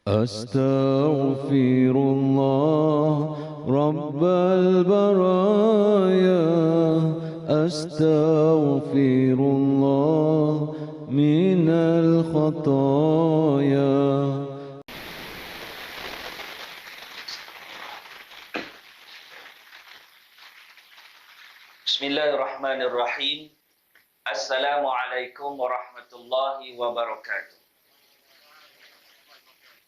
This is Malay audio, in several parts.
أستغفر الله رب البرايا أستغفر الله من الخطايا. Bismillahirrahmanirrahim. Assalamualaikum warahmatullahi wabarakatuh.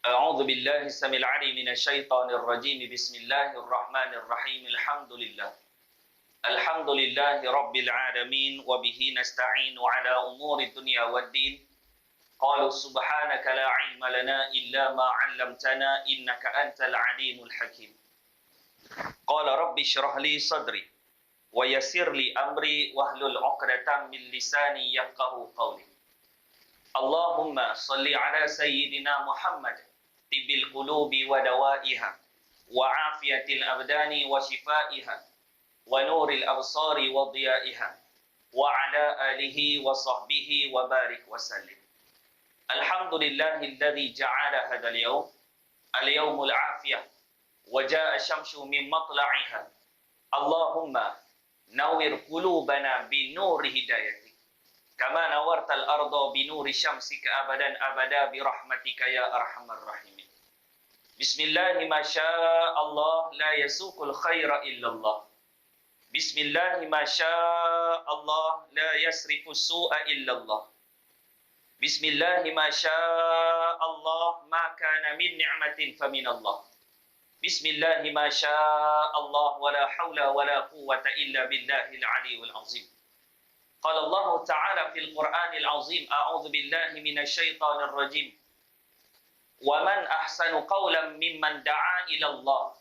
A'udzu billahi samil 'alim minasyaitonir rajim. Bismillahirrahmanirrahim. Alhamdulillahi rabbil alamin wa bihi nasta'inu 'ala umuri dunya waddin. Qalu subhanaka la 'ilma lana illa ma 'allamtana innaka antal 'alimul hakim. Qala rabbi shrah li sadri wa yassir li amri wahlul 'uqdatam min lisani yafqahu qawli. Allahumma salli 'ala sayyidina Muhammad tibbil qulubi wa dawaiha wa 'afiyatil abdani wa shifaiha wa nuril absari wa dhiyaiha wa 'ala alihi wa sahbihi wa barik wa sallim. Alhamdulillahilladzi ja'ala hadzal yawm al-yawmul 'afiyah wa jaa'a syamsu min matla'iha. Allahumma nawwir qulubana bi nuri hidayatik kama nawartal arda bi nuri syamsika abadan abada bi rahmatika ya arhamar rahimin. Bismillahi ma sya'allah la yasuqul khaira illallah. Bismillahi ma sya'allah la yasrifus su'a illallah. Bismillahi ma sya'allah ma kana min ni'matin faminallah. Bismillahi ma sya'allah wa la hawla wa la quwwata illa billahil aliyyil azim. Qala Allah Ta'ala fil Qur'anil azim, a'udzu billahi minasy syaithanir rajim. Wa man ahsanu qawlan mimman da'a ila Allah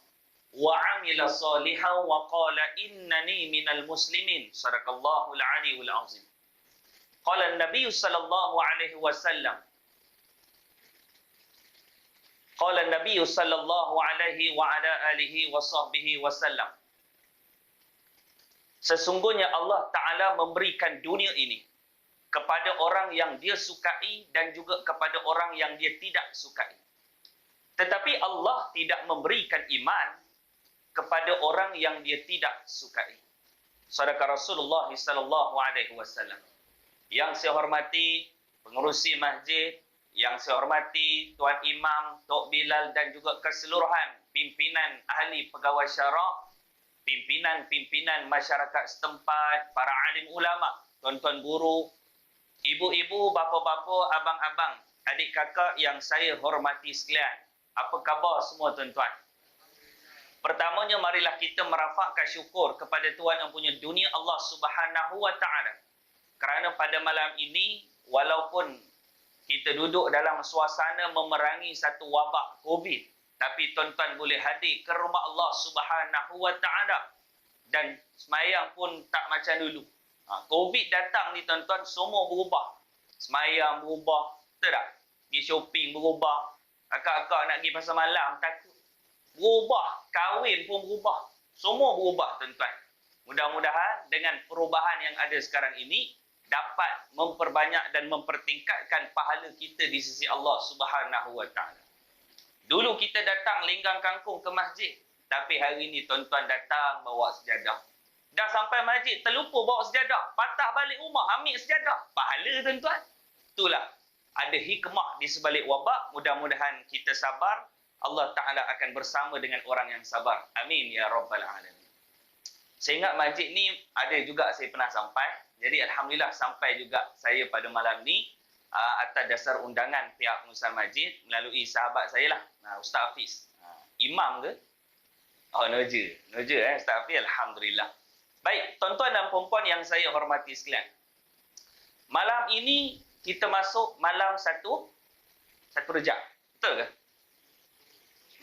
wa 'amila shalihan wa qala innani minal muslimin. Sadaqallahul aliyyul azim. Qala an-nabiy sallallahu alaihi wasallam Qala an-nabiy sallallahu alaihi wa ala alihi wa sahbihi wasallam, sesungguhnya Allah Ta'ala memberikan dunia ini kepada orang yang dia sukai dan juga kepada orang yang dia tidak sukai. Tetapi Allah tidak memberikan iman kepada orang yang dia tidak sukai. Sadaqah Rasulullah sallallahu alaihi wasallam. Yang saya hormati pengerusi masjid, yang saya hormati Tuan Imam, Tok Bilal dan juga keseluruhan pimpinan ahli pegawai syarak, pimpinan masyarakat setempat, para alim ulama, tuan-tuan guru, ibu-ibu, bapa-bapa, abang-abang, adik kakak yang saya hormati sekalian. Apa khabar semua tuan-tuan? Pertamanya marilah kita merafakkan syukur kepada Tuhan yang punya dunia, Allah Subhanahu wa Ta'ala. Kerana pada malam ini, walaupun kita duduk dalam suasana memerangi satu wabak COVID, tapi tuan-tuan boleh hadir ke rumah Allah Subhanahu wa Ta'ala. Dan semayang pun tak macam dulu. COVID datang ni tuan-tuan, semua berubah. Semayang berubah, betul tak? Pergi shopping berubah. Akak-akak nak pergi pasar malam, takut. Berubah. Kahwin pun berubah. Semua berubah tuan-tuan. Mudah-mudahan dengan perubahan yang ada sekarang ini, dapat memperbanyak dan mempertingkatkan pahala kita di sisi Allah Subhanahu wa Ta'ala. Dulu kita datang lenggang kangkung ke masjid, tapi hari ini tuan-tuan datang bawa sejadah. Dah sampai masjid terlupa bawa sejadah, patah balik rumah ambil sejadah. Pahala tuan-tuan. Itulah ada hikmah di sebalik wabak. Mudah-mudahan kita sabar, Allah Ta'ala akan bersama dengan orang yang sabar. Amin ya rabbal alamin. Saya ingat masjid ni ada juga saya pernah sampai. Jadi Alhamdulillah sampai juga saya pada malam ni atas dasar undangan pihak pengurusan masjid melalui sahabat saya lah, Ustaz Hafiz. Imam ke? Oh, Noja Ustaz Hafiz. Alhamdulillah. Baik, tuan-tuan dan puan-puan yang saya hormati sekalian. Malam ini kita masuk malam satu Rejab. Betul ke?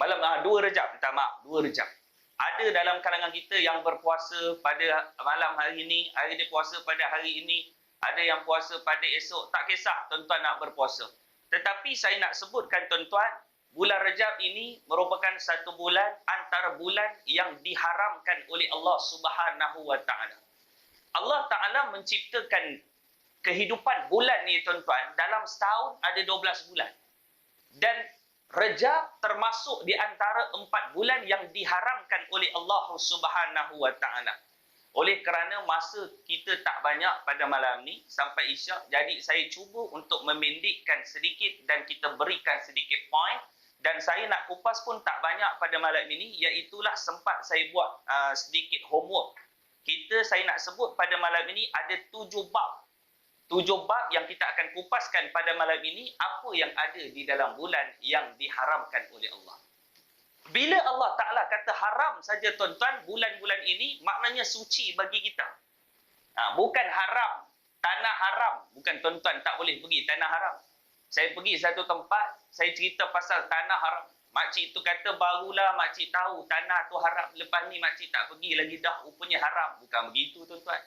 Malam 2 Rejab, minta maaf, 2 Rejab. Ada dalam kalangan kita yang berpuasa pada malam hari ini, hari dia puasa pada hari ini, ada yang puasa pada esok, tak kisah tuan-tuan nak berpuasa. Tetapi saya nak sebutkan tuan-tuan, bulan Rejab ini merupakan satu bulan antara bulan yang diharamkan oleh Allah Subhanahu wa Ta'ala. Allah Ta'ala menciptakan kehidupan bulan ni tuan-tuan, dalam setahun ada 12 bulan. Dan Rejab termasuk di antara 4 bulan yang diharamkan oleh Allah Subhanahu wa taala. Oleh kerana masa kita tak banyak pada malam ni sampai Isyak, jadi saya cuba untuk memendekkan sedikit dan kita berikan sedikit point, dan saya nak kupas pun tak banyak pada malam ini, iaitulah sempat saya buat sedikit homework. Saya nak sebut pada malam ini ada 7 bab. 7 bab yang kita akan kupaskan pada malam ini, apa yang ada di dalam bulan yang diharamkan oleh Allah. Bila Allah Ta'ala kata haram saja tuan-tuan, bulan-bulan ini maknanya suci bagi kita. Bukan haram, tanah haram. Bukan tuan-tuan tak boleh pergi tanah haram. Saya pergi satu tempat, saya cerita pasal tanah haram. Makcik tu kata, barulah makcik tahu tanah tu haram. Lepas ni makcik tak pergi lagi dah, rupanya haram. Bukan begitu tuan-tuan.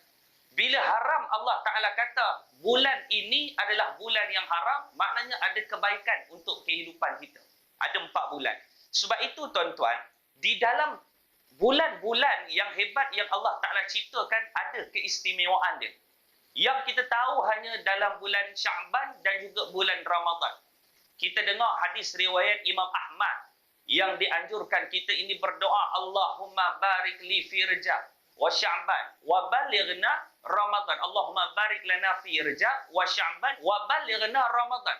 Bila haram Allah Ta'ala kata, bulan ini adalah bulan yang haram, maknanya ada kebaikan untuk kehidupan kita. Ada 4 bulan. Sebab itu tuan-tuan, di dalam bulan-bulan yang hebat yang Allah Ta'ala ciptakan, ada keistimewaan dia. Yang kita tahu hanya dalam bulan Sya'ban dan juga bulan Ramadan. Kita dengar hadis riwayat Imam Ahmad yang dianjurkan kita ini berdoa, Allahumma barik li fi Rajab wa Sya'ban wa balighna Ramadan. Allahumma barik lana fi Rajab wa Sya'ban wa balighna Ramadan.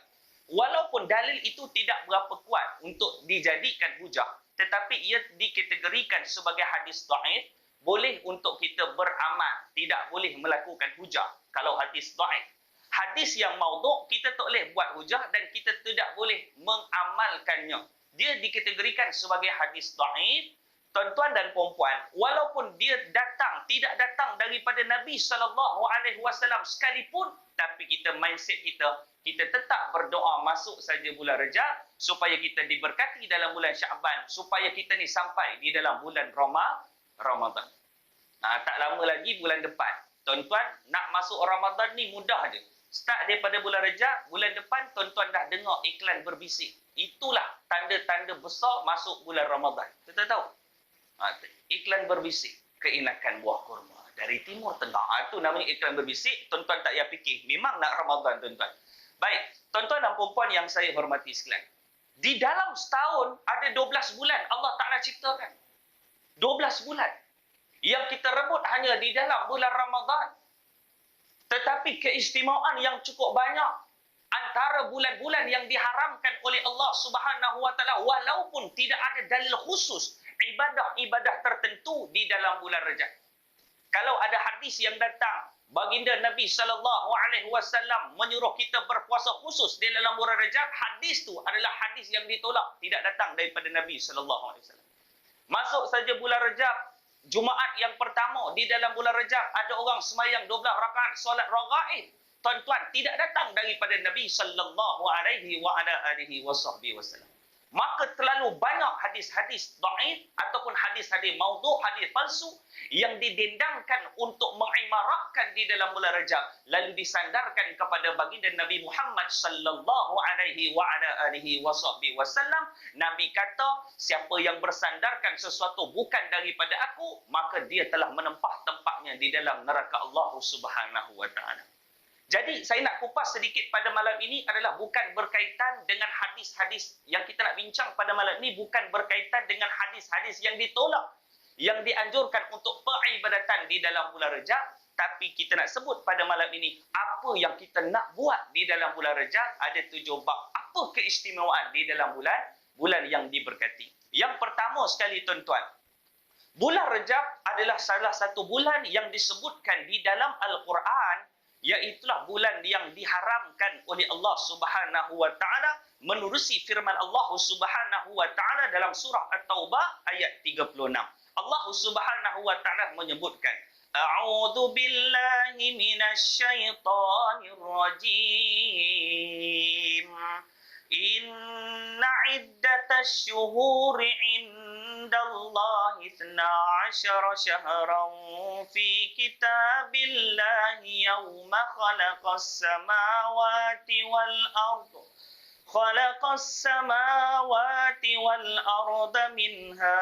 Walaupun dalil itu tidak berapa kuat untuk dijadikan hujah, tetapi ia dikategorikan sebagai hadis dhaif, boleh untuk kita beramal, tidak boleh melakukan hujah kalau hadis dhaif. Hadis yang maudhu' kita tak boleh buat hujah dan kita tidak boleh mengamalkannya. Dia dikategorikan sebagai hadis dhaif. Tuan-tuan dan puan-puan, walaupun dia tidak datang daripada Nabi SAW sekalipun, tapi mindset kita tetap berdoa masuk saja bulan Rejab supaya kita diberkati dalam bulan Sya'ban, supaya kita ni sampai di dalam bulan Ramadan. Tak lama lagi bulan depan. Tuan-tuan, nak masuk Ramadan ni mudah je. Start daripada bulan Rejab, bulan depan tuan-tuan dah dengar iklan berbisik. Itulah tanda-tanda besar masuk bulan Ramadan. Kita tahu. Iklan berbisik, keenakan buah kurma dari Timur Tengah. Itu namanya iklan berbisik. Tuan-tuan tak payah fikir, memang nak Ramadan tuan-tuan. Baik, tuan-tuan dan puan-puan yang saya hormati sekalian. Di dalam setahun ada 12 bulan Allah Ta'ala ciptakan. 12 bulan. Yang kita rebut hanya di dalam bulan Ramadan. Tetapi keistimewaan yang cukup banyak antara bulan-bulan yang diharamkan oleh Allah Subhanahu wa taala, walaupun tidak ada dalil khusus ibadah-ibadah tertentu di dalam bulan Rejab. Kalau ada hadis yang datang, baginda Nabi SAW menyuruh kita berpuasa khusus di dalam bulan Rejab, hadis tu adalah hadis yang ditolak, tidak datang daripada Nabi SAW. Masuk saja bulan Rejab, Jumaat yang pertama di dalam bulan Rejab, ada orang semayang 12 rakaat solat raghaib. Tuan-tuan, tidak datang daripada Nabi SAW. Maka terlalu banyak hadis-hadis dhaif ataupun hadis-hadis maudhu', hadis palsu yang didendangkan untuk mengimaratkan di dalam bulan Rejab, lalu disandarkan kepada baginda Nabi Muhammad sallallahu alaihi wasallam. Nabi kata, siapa yang bersandarkan sesuatu bukan daripada aku, maka dia telah menempah tempatnya di dalam neraka Allah Subhanahu wa taala. Jadi saya nak kupas sedikit pada malam ini adalah bukan berkaitan dengan hadis-hadis yang kita nak bincang pada malam ini, bukan berkaitan dengan hadis-hadis yang ditolak, yang dianjurkan untuk peribadatan di dalam bulan Rejab, tapi kita nak sebut pada malam ini apa yang kita nak buat di dalam bulan Rejab. Ada 7 bab. Apa keistimewaan di dalam bulan yang diberkati? Yang pertama sekali tuan-tuan, bulan Rejab adalah salah satu bulan yang disebutkan di dalam Al-Quran, iaitulah bulan yang diharamkan oleh Allah Subhanahu wa taala menerusi firman Allah Subhanahu wa taala dalam surah At-Taubah ayat 36. Allah Subhanahu wa taala menyebutkan, A'udzu billahi minasy syaithanir rajim. Inna iddatasy syuhuri indallahi 12 syahran fi kitabillahi yawma khalaqas samawati wal ardh. Khalaqas samawati wal arda minha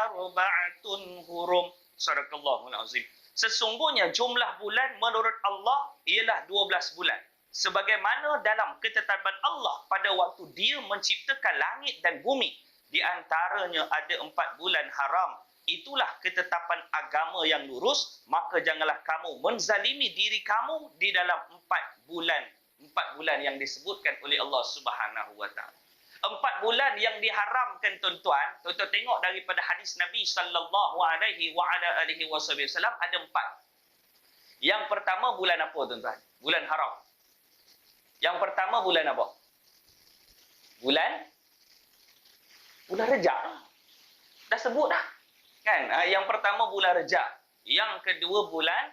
arba'atun hurum. Sadaqallahul azim. Sesungguhnya jumlah bulan menurut Allah ialah 12 bulan. sebagaimana dalam ketetapan Allah pada waktu dia menciptakan langit dan bumi, di antaranya ada 4 bulan haram. Itulah ketetapan agama yang lurus, maka janganlah kamu menzalimi diri kamu di dalam 4 bulan yang disebutkan oleh Allah Subhanahu wa taala. 4 bulan yang diharamkan, tuan-tuan tengok daripada hadis Nabi sallallahu alaihi wasallam ada 4. Yang pertama bulan apa, tuan-tuan? Bulan haram. Yang pertama bulan apa? Bulan Rejab. Dah sebut dah. Kan? Yang pertama bulan Rejab. Yang kedua bulan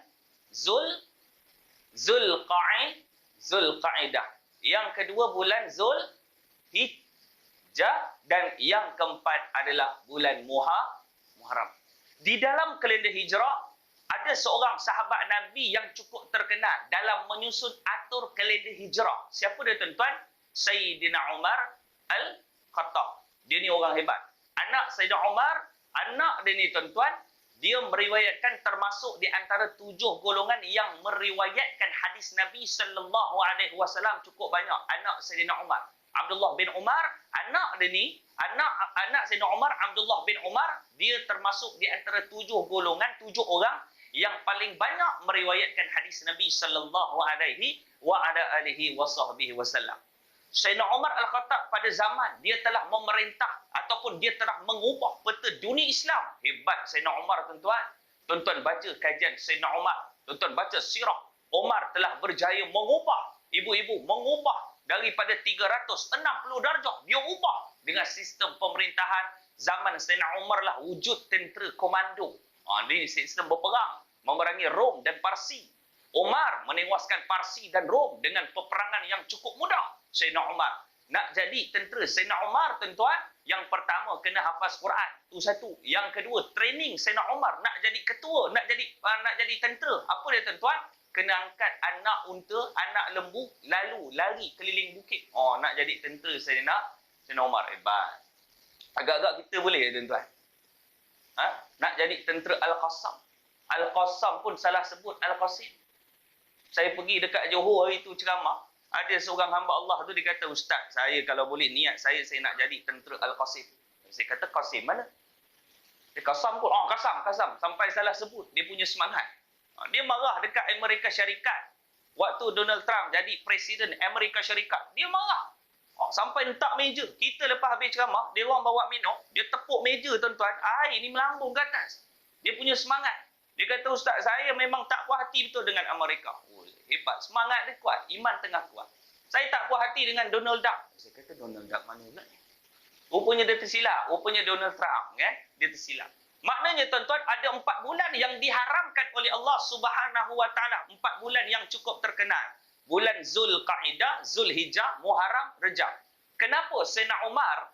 Zulqaidah. Yang kedua bulan Zulhijjah, dan yang keempat adalah bulan Muharram. Di dalam kalender Hijrah ada seorang sahabat Nabi yang cukup terkenal dalam menyusun atur kalender Hijrah. Siapa dia, tuan-tuan? Sayyidina Umar Al-Khattab. Dia ni orang hebat. Anak Sayyidina Umar, anak dia ni, tuan-tuan, dia meriwayatkan termasuk di antara 7 golongan yang meriwayatkan hadis Nabi sallallahu alaihi wasallam cukup banyak. Anak Sayyidina Umar, Abdullah bin Umar, anak dia ni, anak Sayyidina Umar, Abdullah bin Umar, dia termasuk di antara 7 golongan, 7 orang yang paling banyak meriwayatkan hadis Nabi sallallahu alaihi wasallam. Sayyidina Umar Al-Khattab pada zaman dia telah memerintah ataupun dia telah mengubah peta dunia Islam. Hebat Sayyidina Umar, tuan-tuan. Tuan-tuan baca kajian Sayyidina Umar, tuan-tuan baca sirah. Umar telah berjaya mengubah, ibu-ibu, mengubah daripada 360 darjah. Dia ubah dengan sistem pemerintahan. Zaman Sayyidina Umar lah wujud tentera komando. Ini sistem berperang memerangi Rom dan Parsi. Umar menewaskan Parsi dan Rom dengan peperangan yang cukup mudah. Sayyidina Umar nak jadi tentera. Sayyidina Umar, tuan-tuan, yang pertama kena hafaz Quran, tu satu. Yang kedua, training Sayyidina Umar nak jadi ketua, nak jadi tentera. Apa dia, tuan-tuan? Kena angkat anak unta, anak lembu, lalu lari keliling bukit. Nak jadi tentera Sayyidina Umar. Hebat. Agak-agak kita boleh, tuan-tuan. Nak jadi tentera Al-Qassam. Al-Qassam pun salah sebut Al-Qasim. Saya pergi dekat Johor hari itu ceramah. Ada seorang hamba Allah tu, dia kata, Ustaz, saya kalau boleh niat saya nak jadi tentera Al-Qasim. Saya kata, Qasim mana? Dia Qassam pun. Qassam. Sampai salah sebut. Dia punya semangat. Dia marah dekat Amerika Syarikat. Waktu Donald Trump jadi Presiden Amerika Syarikat, dia marah. Sampai letak meja. Kita lepas habis ceramah, dia orang bawa minum, dia tepuk meja, tuan-tuan. Air ni melambung ke atas. Dia punya semangat. Dia kata, Ustaz, saya memang tak puas hati betul dengan Amerika. Hebat. Semangat dia kuat. Iman tengah kuat. Saya tak puas hati dengan Donald Duck. Saya kata, Donald Duck mana pula ni? Rupanya dia tersilap. Rupanya Donald Trump. Kan? Dia tersilap. Maknanya, tuan-tuan, ada 4 bulan yang diharamkan oleh Allah Subhanahu wa taala. 4 bulan yang cukup terkenal. Bulan Zulqaidah, Zulhijjah, Muharram, Rejab. Kenapa Sayyidina Umar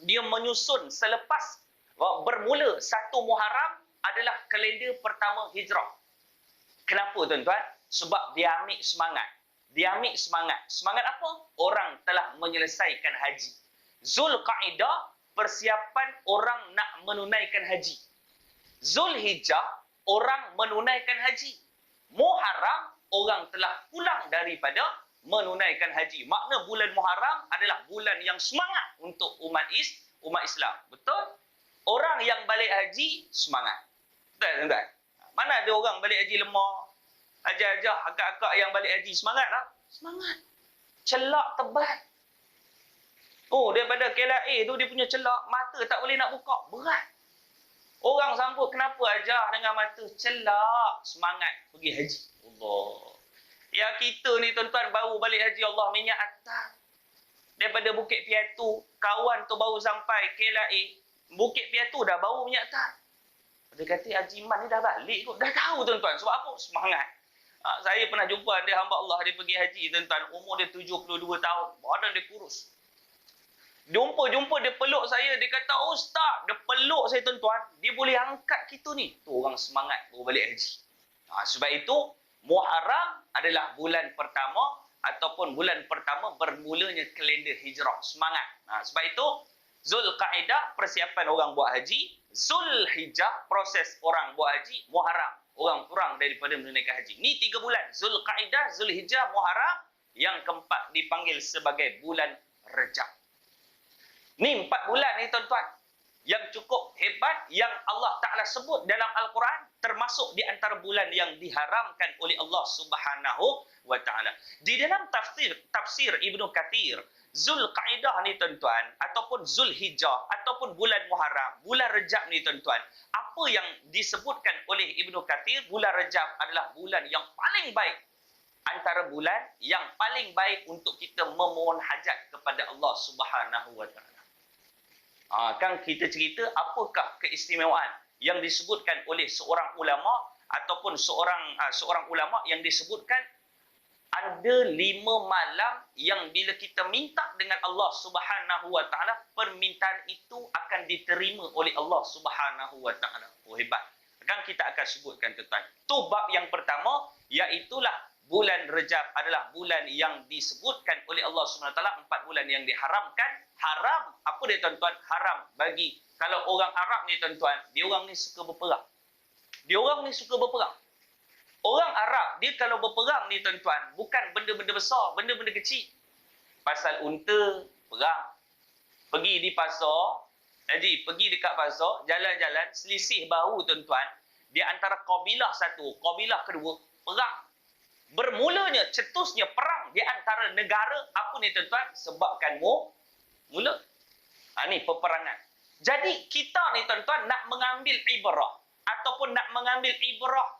dia menyusun selepas bermula 1 Muharram adalah kalender pertama Hijrah? Kenapa, tuan-tuan? Sebab dia ambil semangat. Semangat apa? Orang telah menyelesaikan haji. Zulqaidah, persiapan orang nak menunaikan haji. Zulhijjah, orang menunaikan haji. Muharram, orang telah pulang daripada menunaikan haji. Makna bulan Muharram adalah bulan yang semangat untuk umat Islam. Betul? Orang yang balik haji, semangat. Betul, tuan-tuan? Mana ada orang balik haji lemah? Ajar-ajar akak-akak yang balik haji, semangat tak? Semangat. Celak tebal. Daripada KLA tu dia punya celak, mata tak boleh nak buka. Berat. Orang sambut, kenapa ajar dengan mata? Celak. Semangat pergi haji. Allah. Ya kita ni, tuan-tuan, baru balik haji, Allah minyak atas. Daripada Bukit Piatu, kawan tu baru sampai KLA. Bukit Piatu dah bau minyak atas. Dia kata, Haji Man ni dah balik kot. Dah tahu, tuan-tuan. Sebab apa? Semangat. Saya pernah jumpa dia hamba Allah, dia pergi haji, tuan-tuan. Umur dia 72 tahun. Badan dia kurus. Jumpa dia peluk saya. Dia kata, Ustaz, dia peluk saya, tuan-tuan. Dia boleh angkat kita ni. Tu orang semangat baru balik haji. Sebab itu, Muharram adalah bulan pertama ataupun bulan pertama bermulanya kalender Hijrah. Semangat. Sebab itu, Zulqaidah, persiapan orang buat haji. Zulhijjah, proses orang buat haji. Muharram, orang kurang daripada menunaikan haji. Ni 3 bulan. Zulqaidah, Zulhijjah, Muharram. Yang keempat dipanggil sebagai bulan Rejab. Ni 4 bulan ni tuan-tuan yang cukup hebat yang Allah Ta'ala sebut dalam Al-Quran, termasuk di antara bulan yang diharamkan oleh Allah Subhanahu wa Ta'ala. Di dalam tafsir Ibnu Katsir, Zulqaidah ni tuan-tuan, ataupun Zulhijjah, ataupun bulan Muharram, bulan Rejab ni tuan-tuan, apa yang disebutkan oleh Ibnu Katsir, bulan Rejab adalah bulan yang paling baik, antara bulan yang paling baik untuk kita memohon hajat kepada Allah Subhanahu wa Ta'ala. Kan kita cerita apakah keistimewaan yang disebutkan oleh seorang ulama ataupun seorang ulama yang disebutkan ada 5 malam yang bila kita minta dengan Allah Subhanahu wa Ta'ala, permintaan itu akan diterima oleh Allah Subhanahu wa Ta'ala. Oh, hebat. Kan kita akan sebutkan tuan. Tu bab yang pertama, iaitulah bulan Rejab adalah bulan yang disebutkan oleh Allah Subhanahu wa Ta'ala 4 bulan yang diharamkan. Haram, apa dia tuan-tuan? Haram bagi, kalau orang Arab ni tuan-tuan, dia orang ni suka berperang. Orang Arab, dia kalau berperang ni tuan-tuan, bukan benda-benda besar, benda-benda kecil. Pasal unta, perang. Pergi di pasar, pergi dekat pasar, jalan-jalan, selisih bahu tuan-tuan, di antara kabilah satu, kabilah kedua, perang. Bermulanya, cetusnya perang di antara negara, apa ni tuan-tuan? Sebabkan mula. Ni peperangan. Jadi kita ni tuan-tuan nak mengambil ibrah ataupun nak mengambil ibrah,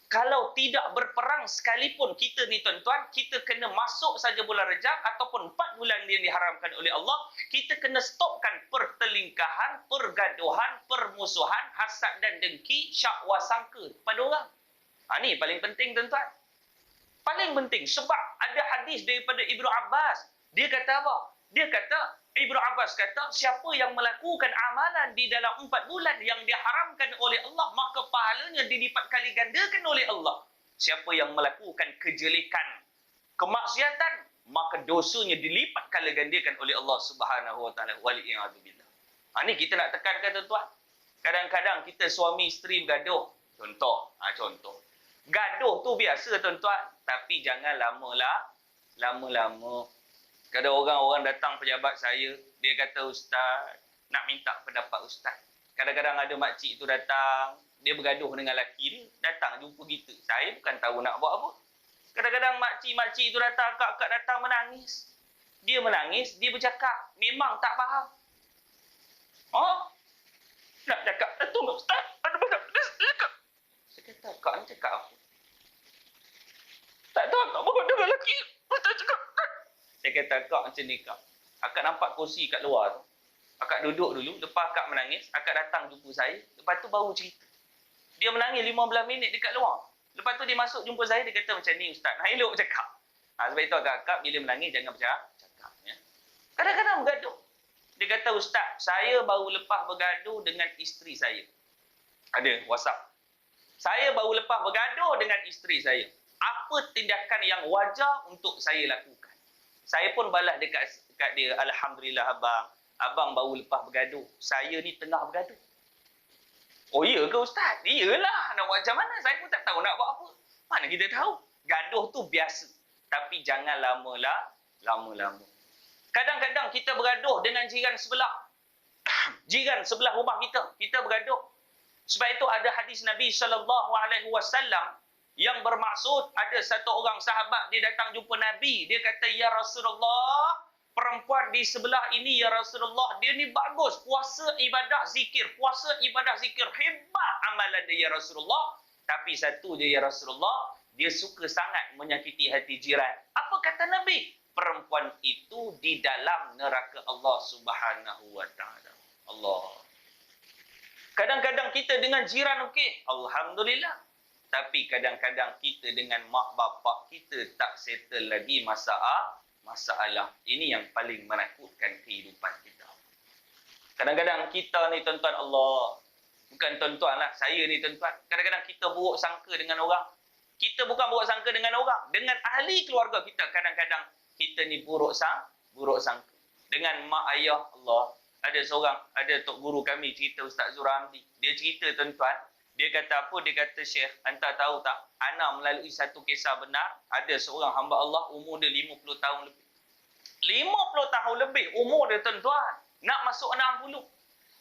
kalau tidak berperang sekalipun kita ni tuan-tuan, kita kena masuk saja bulan Rejab ataupun 4 bulan yang diharamkan oleh Allah, kita kena stopkan pertelingkahan, pergaduhan, permusuhan, hasad dan dengki, syakwa sangka pada orang. Ni paling penting tuan-tuan. Paling penting sebab ada hadis daripada Ibnu Abbas. Dia kata apa? Ibnu Abbas kata, siapa yang melakukan amalan di dalam 4 bulan yang diharamkan oleh Allah, maka pahalanya dilipat kali gandakan oleh Allah. Siapa yang melakukan kejelekan, kemaksiatan, maka dosanya dilipat kali gandakan oleh Allah Subhanahu wa Ta'ala. Wali'iyadzubillah. Ni kita nak tekankan tuan-tuan. Kadang-kadang kita suami isteri bergaduh. Contoh. Gaduh tu biasa tuan-tuan, tapi jangan lama-lama. Kadang orang datang pejabat saya, dia kata, Ustaz, nak minta pendapat Ustaz. Kadang-kadang ada makcik tu datang, dia bergaduh dengan lelaki dia, datang jumpa kita. Saya bukan tahu nak buat apa. Kadang-kadang makcik tu datang, akak datang menangis. Dia menangis, dia bercakap, memang tak faham. Nak cakap, tunggu Ustaz, ada banyak dia cakap. Saya kata, akak ni cakap apa? Tak tahu akak bawa dengan lelaki. Ustaz cakap. Saya kata, akak macam ni kak. Akak nampak kursi kat luar tu. Akak duduk dulu, lepas akak menangis, akak datang jumpa saya, lepas tu baru cerita. Dia menangis 15 minit dekat luar. Lepas tu dia masuk jumpa saya, dia kata macam ni Ustaz. Elok cakap. Sebab itu akak bila menangis, jangan bercakap. Ya. Kadang-kadang bergaduh. Dia kata, Ustaz, saya baru lepas bergaduh dengan isteri saya. Ada WhatsApp. Saya baru lepas bergaduh dengan isteri saya. Apa tindakan yang wajar untuk saya lakukan? Saya pun balas dekat dia, Alhamdulillah abang baru lepas bergaduh. Saya ni tengah bergaduh. Oh iya ke Ustaz? Iyalah, nak buat macam mana? Saya pun tak tahu nak buat apa. Mana kita tahu? Gaduh tu biasa. Tapi jangan lama-lama. Kadang-kadang kita bergaduh dengan jiran sebelah. Jiran sebelah rumah kita bergaduh. Sebab itu ada hadis Nabi SAW yang bermaksud ada satu orang sahabat, dia datang jumpa Nabi. Dia kata, Ya Rasulullah, perempuan di sebelah ini, Ya Rasulullah, dia ni bagus. Puasa, ibadah, zikir. Hebat amalan dia, Ya Rasulullah. Tapi satu je, Ya Rasulullah, dia suka sangat menyakiti hati jiran. Apa kata Nabi? Perempuan itu di dalam neraka Allah Subhanahu wa Ta'ala. Allah. Kadang-kadang kita dengan jiran okey, Alhamdulillah. Tapi kadang-kadang kita dengan mak bapak kita tak settle lagi masalah. Ini yang paling menakutkan kehidupan kita. Kadang-kadang kita ni tuan-tuan, Allah, bukan tuan-tuan lah, saya ni tuan-tuan, kadang-kadang kita buruk sangka dengan orang. Kita bukan buruk sangka dengan orang, dengan ahli keluarga kita. Kadang-kadang kita ni buruk sangka. Dengan mak ayah, Allah, ada tok guru kami cerita, Ustaz Zura Hamdi. Dia cerita tuan-tuan, Dia kata apa? Dia kata, Syekh, anda tahu tak? Ana melalui satu kisah benar. Ada seorang hamba Allah, umur dia 50 tahun lebih. 50 tahun lebih umur dia, tuan-tuan. Nak masuk 60.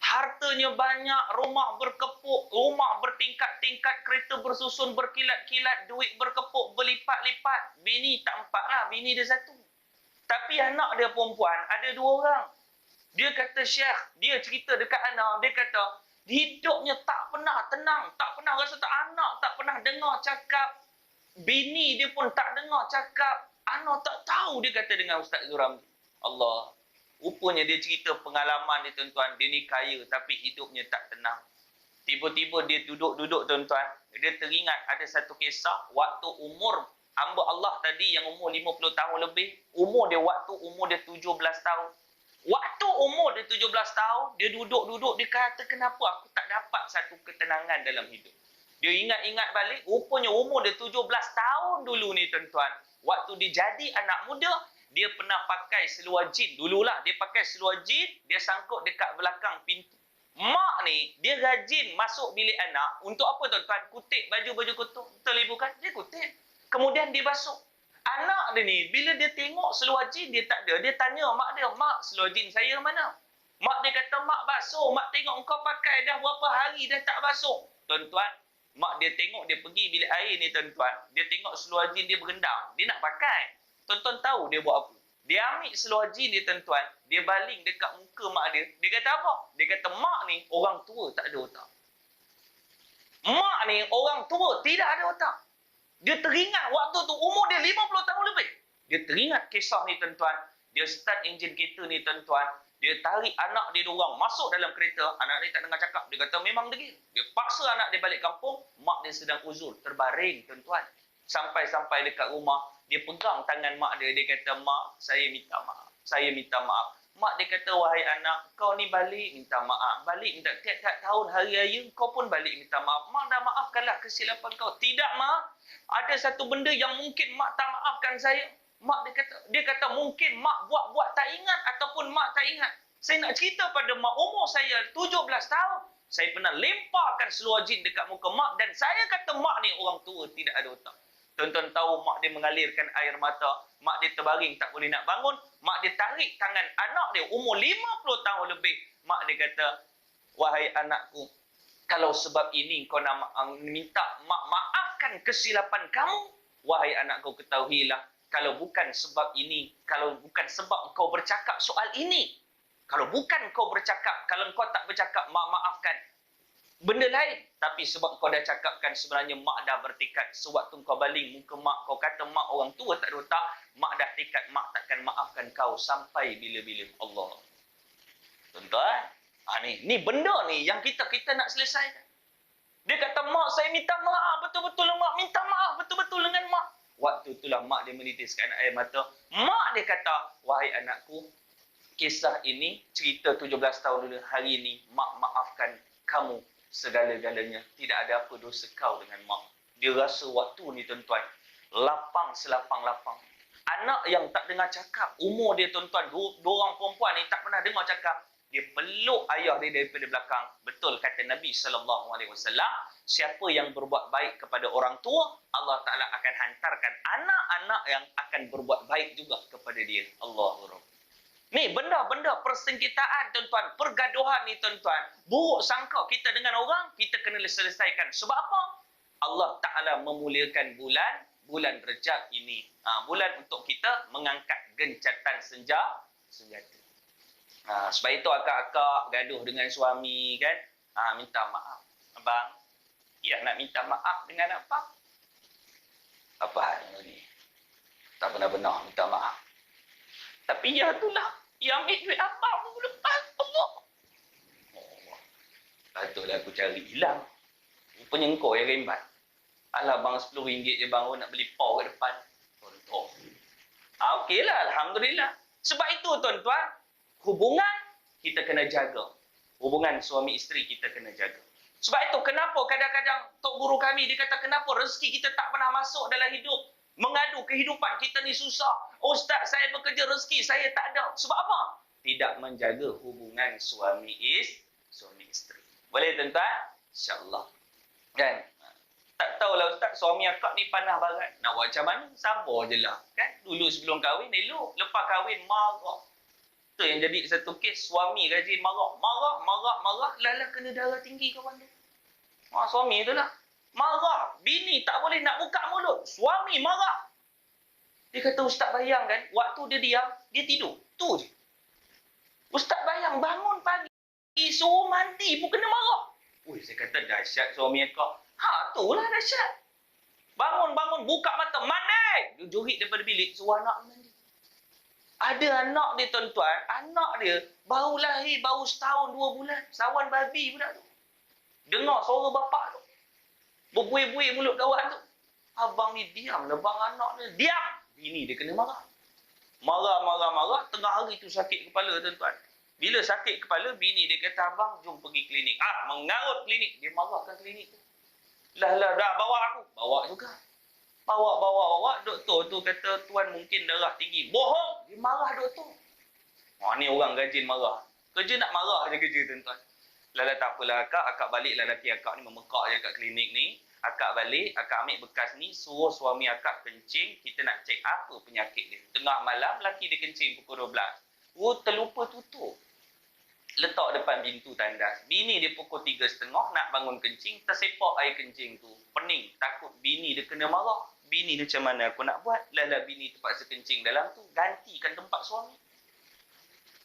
Hartanya banyak, rumah berkepuk, rumah bertingkat-tingkat, kereta bersusun berkilat-kilat, duit berkepuk, berlipat-lipat. Bini tak empat lah, bini dia satu. Tapi anak dia perempuan, ada 2 orang. Dia kata, Syekh, dia cerita dekat anak, dia kata, hidupnya tak pernah tenang, tak pernah rasa tak, anak tak pernah dengar cakap, bini dia pun tak dengar cakap, anak tak tahu, dia kata dengan Ustaz Zuram. Allah, rupanya dia cerita pengalaman dia, tuan-tuan, dia ni kaya tapi hidupnya tak tenang. Tiba-tiba dia duduk-duduk, tuan-tuan, dia teringat ada satu kisah waktu umur hamba Allah tadi yang umur 50 tahun lebih, umur dia 17 tahun. Waktu umur dia 17 tahun, dia duduk-duduk, dia kata, kenapa aku tak dapat satu ketenangan dalam hidup. Dia ingat-ingat balik, rupanya umur dia 17 tahun dulu ni, tuan-tuan. Waktu dia jadi anak muda, dia pernah pakai seluar jin. Dululah, dia pakai seluar jin, dia sangkut dekat belakang pintu. Mak ni, dia rajin masuk bilik anak. Untuk apa, tuan-tuan? Kutip baju-baju kotor. Betul ibu kan? Dia kutip. Kemudian dia basuh. Anak dia ni, bila dia tengok seluar jin dia tak ada, dia tanya mak dia, mak, seluar jin saya mana? Mak dia kata, mak basuh. Mak tengok engkau pakai dah berapa hari dah tak basuh. Tuan-tuan, mak dia tengok, dia pergi bilik air ni, tuan-tuan. Dia tengok seluar jin dia berendam. Dia nak pakai. Tuan-tuan tahu dia buat apa? Dia ambil seluar jin dia, tuan-tuan. Dia baling dekat muka mak dia. Dia kata apa? Dia kata, mak ni orang tua tak ada otak. Mak ni orang tua tidak ada otak. Dia teringat waktu tu umur dia 50 tahun lebih. Dia teringat kisah ni, tuan-tuan. Dia start enjin kereta ni, tuan-tuan. Dia tarik anak dia 2 orang masuk dalam kereta. Anak dia tak dengar cakap. Dia kata memang degil. Dia paksa anak dia balik kampung. Mak dia sedang uzur. Terbaring, tuan-tuan. Sampai-sampai dekat rumah. Dia pegang tangan mak dia. Dia kata, mak, saya minta maaf. Saya minta maaf. Mak dia kata, wahai anak, kau ni balik minta maaf. Balik minta, tiap-tiap tahun hari raya, kau pun balik minta maaf. Mak dah maafkanlah kesilapan kau. Tidak, mak. Ada satu benda yang mungkin mak tak maafkan saya. Mak dia kata mungkin mak buat tak ingat ataupun mak tak ingat. Saya nak cerita pada mak, umur saya 17 tahun. Saya pernah lemparkan seluar jin dekat muka mak dan saya kata mak ni orang tua tidak ada otak. Tuan-tuan tahu mak dia mengalirkan air mata. Mak dia terbaring tak boleh nak bangun. Mak dia tarik tangan anak dia umur 50 tahun lebih. Mak dia kata, wahai anakku, kalau sebab ini kau nak minta mak maafkan kesilapan kamu, wahai anakku, ketahuilah, kalau bukan sebab ini, kalau bukan sebab kau bercakap soal ini, kalau bukan kau bercakap, kalau kau tak bercakap, mak maafkan benda lain. Tapi sebab kau dah cakapkan, sebenarnya mak dah bertekad. Sewaktu kau baling muka mak, kau kata mak orang tua tak ada otak, mak dah tekad, mak takkan maafkan kau sampai bila-bila. Allah. Tuan-tuan, ni benda ni yang kita nak selesaikan. Dia kata, mak, saya minta maaf betul-betul mak, minta maaf betul-betul dengan mak. Waktu itulah mak dia menitiskan air mata. Mak dia kata, wahai anakku, kisah ini, cerita 17 tahun dulu, hari ini, mak maafkan kamu segala-galanya. Tidak ada apa dosa kau dengan mak. Dia rasa waktu ni, tuan-tuan, lapang selapang-lapang. Anak yang tak dengar cakap, umur dia, tuan-tuan, 2 orang perempuan ni tak pernah dengar cakap. Dia peluk ayah dia daripada belakang. Betul kata Nabi SAW, siapa yang berbuat baik kepada orang tua, Allah Ta'ala akan hantarkan anak-anak yang akan berbuat baik juga kepada dia. Allahu Rabb. Ni benda-benda persengketaan, tuan-tuan. Pergaduhan ni, tuan-tuan. Buruk sangka kita dengan orang, kita kena selesaikan. Sebab apa? Allah Ta'ala memuliakan bulan Rejab ini. Bulan untuk kita mengangkat gencatan senjata. Sebab itu akak-akak gaduh dengan suami kan. Minta maaf. Abang, ya nak minta maaf dengan apa? Apa hal ni? Tak benar-benar minta maaf. Tapi ya itulah. Ya ambil duit abang minggu lepas. Allah. Patutlah aku cari hilang. Rupanya engkau yang rembat. Alah bang, RM10 je bang, nak beli pau kat depan. Contoh. Okeylah, Alhamdulillah. Sebab itu tuan-tuan, hubungan kita kena jaga. Hubungan suami isteri kita kena jaga. Sebab itu kenapa kadang-kadang tok guru kami dia kata kenapa rezeki kita tak pernah masuk dalam hidup. Mengadu kehidupan kita ni susah. Ustaz, saya bekerja, rezeki saya tak ada. Sebab apa? Tidak menjaga hubungan suami isteri. Boleh tuan-tuan? InsyaAllah. Kan? Tak tahulah Ustaz, suami akak ni panah barat. Nak buat macam mana? Sabar je lah. Kan? Dulu sebelum kahwin, elok. Lepas kahwin, marah. Itu yang jadi satu kes, suami rajin marah. Marah. Lala kena darah tinggi kawan tu. Suami tu lah. Marah. Bini tak boleh nak buka mulut. Suami marah. Dia kata, Ustaz bayangkan, waktu dia diam, dia tidur. Tu je. Ustaz bayang, bangun pagi, suruh mandi pun kena marah. Ui, saya kata, dahsyat suami akak. Itulah dahsyat. Bangun, buka mata, mandi. Dia joget daripada bilik, suruh anak mandi. Ada anak dia tuan-tuan, anak dia baru lahir, baru setahun 2 bulan. Sawan babi budak tu. Dengar suara bapak tu. Berbuih-buih mulut kawan tu. Abang ni diam lah, bang anak dia. Diam! Bini dia kena marah. Marah. Tengah hari tu sakit kepala tuan-tuan. Bila sakit kepala, bini dia kata, abang jom pergi klinik. Mengarut klinik. Dia marahkan klinik tu. Dah, bawa aku. Bawa juga. Bawa. Doktor tu kata, tuan mungkin darah tinggi. Bohong! Dia marah doktor. Ni orang rajin marah. Kerja nak marah je kerja tuan-tuan. Lala tak apalah akak balik lelaki akak ni memekak je kat klinik ni. Akak balik, akak ambil bekas ni, suruh suami akak kencing. Kita nak cek apa penyakit dia. Tengah malam, lelaki dia kencing pukul 12. Terlupa tutup. Letak depan pintu tandas. Bini dia pukul 3.30 nak bangun kencing, tersepak air kencing tu. Pening, takut bini dia kena marah. Bini ni macam mana aku nak buat? Lala bini terpaksa kencing dalam tu. Gantikan tempat suami.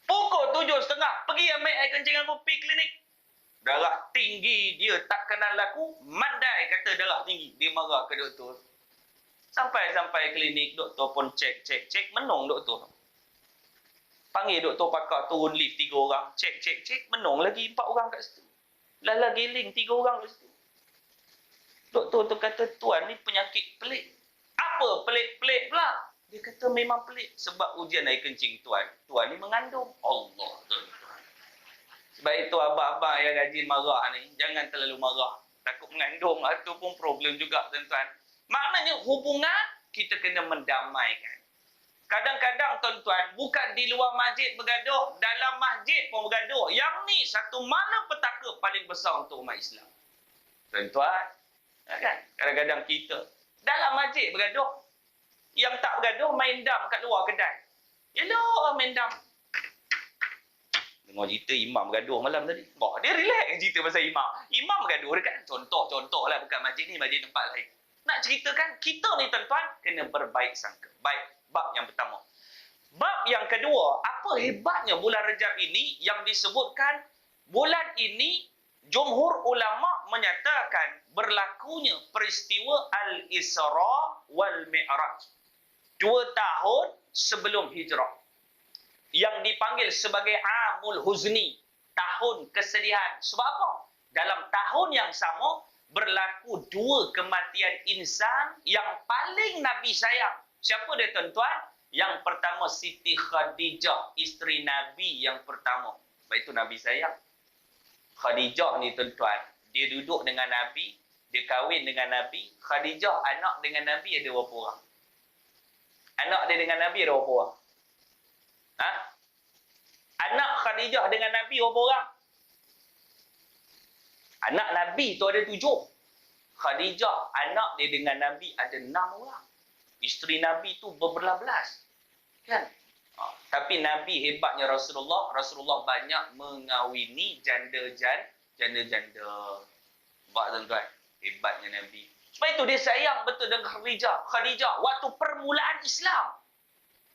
Pukul 7.30, pergi ambil air kencing aku, pergi klinik. Darah tinggi, dia tak kenal aku, mandai kata darah tinggi. Dia marah ke doktor. Sampai klinik, doktor pun cek, menung doktor. Panggil doktor pakar turun lift 3 orang. Cek. Menung lagi 4 orang kat situ. Lala geling 3 orang kat situ. Doktor tu kata, tuan ni penyakit pelik. Apa pelik-pelik pula? Dia kata memang pelik. Sebab ujian air kencing tuan. Tuan ni mengandung. Allah tuan-tuan. Sebab itu abang-abang yang rajin marah ni, jangan terlalu marah. Takut mengandung. Itu pun problem juga tuan-tuan. Maknanya hubungan kita kena mendamaikan. Kadang-kadang tuan-tuan, bukan di luar masjid bergaduh, dalam masjid pun bergaduh. Yang ni satu malapetaka paling besar untuk umat Islam. Tuan-tuan, kan? Kadang-kadang kita dalam masjid bergaduh. Yang tak bergaduh main dam kat luar kedai. Yalah, main dam. Dengar cerita imam bergaduh malam tadi. Dia relax cerita pasal imam. Imam bergaduh dekat contoh lah, bukan masjid ni, masjid tempat lain. Nak ceritakan kita ni tuan-tuan kena berbaik sangka. Baik. Bab yang pertama. Bab yang kedua, apa hebatnya bulan Rajab ini yang disebutkan bulan ini jumhur ulama menyatakan berlakunya peristiwa Al-Isra wal Mi'raj. 2 tahun sebelum hijrah. Yang dipanggil sebagai Amul Huzni, tahun kesedihan. Sebab apa? Dalam tahun yang sama berlaku 2 kematian insan yang paling Nabi sayang. Siapa dia tuan-tuan? Yang pertama Siti Khadijah, isteri Nabi yang pertama. Sebab itu Nabi sayang. Khadijah ni tuan-tuan, dia duduk dengan Nabi, dia kahwin dengan Nabi. Khadijah anak dengan Nabi ada berapa orang? Anak dia dengan Nabi ada berapa orang? Anak Khadijah dengan Nabi berapa orang? Anak Nabi tu ada 7. Khadijah anak dia dengan Nabi ada 6 orang. Isteri Nabi tu berbelas-belas. Kan? Tapi Nabi hebatnya Rasulullah banyak mengawini janda-janda. Nampak tuan-tuan? Hebatnya Nabi. Sebab itu dia sayang betul dengan Khadijah. Waktu permulaan Islam.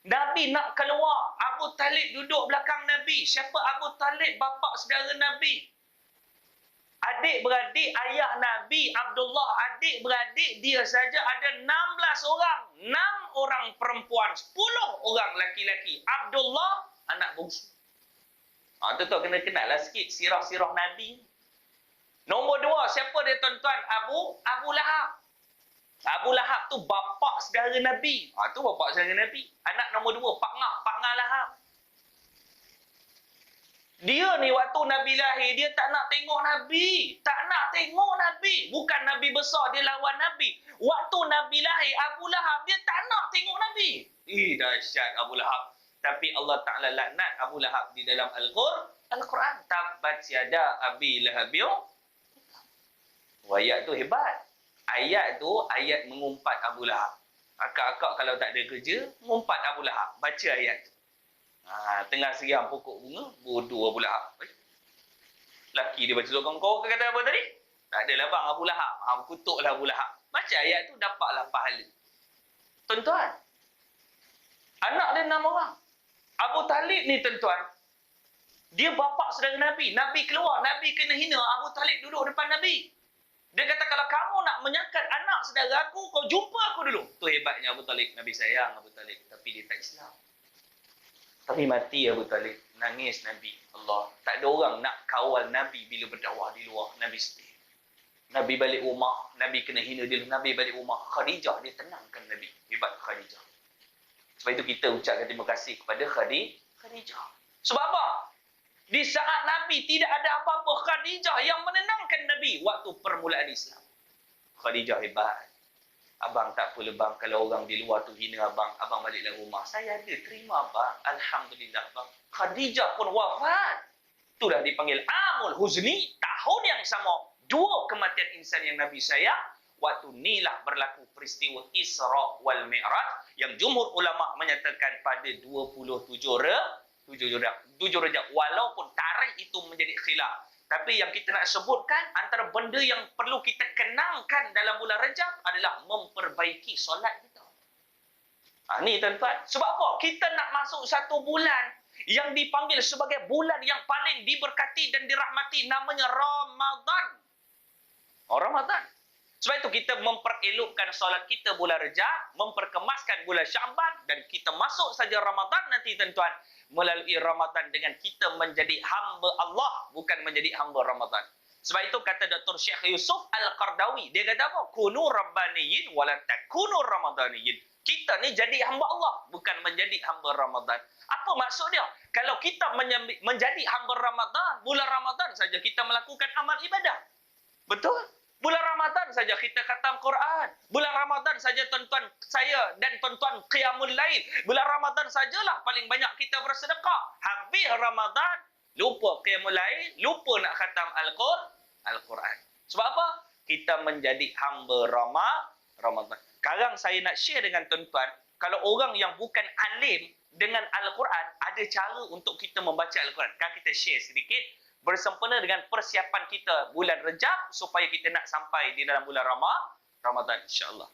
Nabi nak keluar. Abu Talib duduk belakang Nabi. Siapa Abu Talib? Bapa saudara Nabi. Adik-beradik ayah Nabi Abdullah, adik-beradik dia saja ada 16 orang. 6 orang perempuan, 10 orang laki-laki. Abdullah anak bungsu. Tu kena kenal lah sikit sirah-sirah Nabi. Nombor 2, siapa dia tuan-tuan? Abu Lahab. Abu Lahab tu bapa saudara Nabi. Tu bapa saudara Nabi. Anak nombor 2, Pak Ngah Lahab. Dia ni waktu Nabi lahir, dia tak nak tengok Nabi. Bukan Nabi besar, dia lawan Nabi. Waktu Nabi lahir, Abu Lahab, dia tak nak tengok Nabi. Dahsyat Abu Lahab. Tapi Allah Ta'ala laknat Abu Lahab di dalam Al-Quran. Tabbat yada Abi Lahab. Ayat tu hebat. Ayat tu ayat mengumpat Abu Lahab. Akak-akak kalau tak ada kerja, mengumpat Abu Lahab. Baca ayat tu. Tengah seram pokok bunga, bodoh Abu Lahab. Laki dia baca surah kau kata apa tadi? Tak adalah bang, Abu Lahab. Kutuklah Abu Lahab. Baca ayat tu, dapatlah pahala. Tuan-tuan, anak dia 6 orang. Abu Talib ni tuan-tuan, dia bapa saudara Nabi. Nabi keluar, Nabi kena hina. Abu Talib duduk depan Nabi. Dia kata, kalau kamu nak menyakat anak saudara aku, kau jumpa aku dulu. Tu hebatnya Abu Talib. Nabi sayang Abu Talib. Tapi dia tak Islam. Tapi mati Abu Talib. Nangis Nabi. Allah. Tak ada orang nak kawal Nabi bila berdakwah di luar. Nabi sedih. Nabi balik rumah. Nabi kena hina dia. Nabi balik rumah. Khadijah dia tenangkan Nabi. Hebat Khadijah. Sebab itu kita ucapkan terima kasih kepada Khadijah. Sebab apa? Di saat Nabi tidak ada apa-apa, Khadijah yang menenangkan Nabi waktu permulaan Islam. Khadijah hebat. Abang tak apa bang, kalau orang di luar tu hina abang, abang baliklah rumah. Saya ada, terima abang. Alhamdulillah abang. Khadijah pun wafat. Itulah dipanggil Amul Huzni, tahun yang sama. 2 kematian insan yang Nabi sayang. Waktu inilah berlaku peristiwa Isra wal Mi'raj yang jumhur ulama menyatakan pada 27 Rajab, walaupun tarikh itu menjadi khilaf. Tapi yang kita nak sebutkan, antara benda yang perlu kita kenangkan dalam bulan Rajab adalah memperbaiki solat kita. Ni tuan-tuan. Sebab apa? Kita nak masuk satu bulan yang dipanggil sebagai bulan yang paling diberkati dan dirahmati, namanya Ramadan. Ramadan. Sebab itu kita memperelokkan solat kita bulan Rajab, memperkemaskan bulan Syaban, dan kita masuk saja Ramadan nanti tuan-tuan. Melalui Ramadan dengan kita menjadi hamba Allah, bukan menjadi hamba Ramadan. Sebab itu kata Dr. Syekh Yusuf Al-Qardawi, dia kata apa? Kunu rabbaniyin wala takunu ramadaniyin. Kita ni jadi hamba Allah, bukan menjadi hamba Ramadan. Apa maksud dia? Kalau kita menjadi hamba Ramadan, bulan Ramadan saja kita melakukan amal ibadah. Betul? Bulan Ramadan saja kita khatam Quran. Bulan Ramadan saja tuan-tuan saya dan tuan-tuan qiyamul lail. Bulan Ramadan sajalah paling banyak kita bersedekah. Habis Ramadan, lupa qiyamul lail, lupa nak khatam Al-Quran. Sebab apa? Kita menjadi hamba Ramadan. Sekarang saya nak share dengan tuan-tuan, kalau orang yang bukan alim dengan Al-Quran, ada cara untuk kita membaca Al-Quran. Kan kita share sedikit bersempena dengan persiapan kita bulan Rejab supaya kita nak sampai di dalam bulan Ramadan insya-Allah.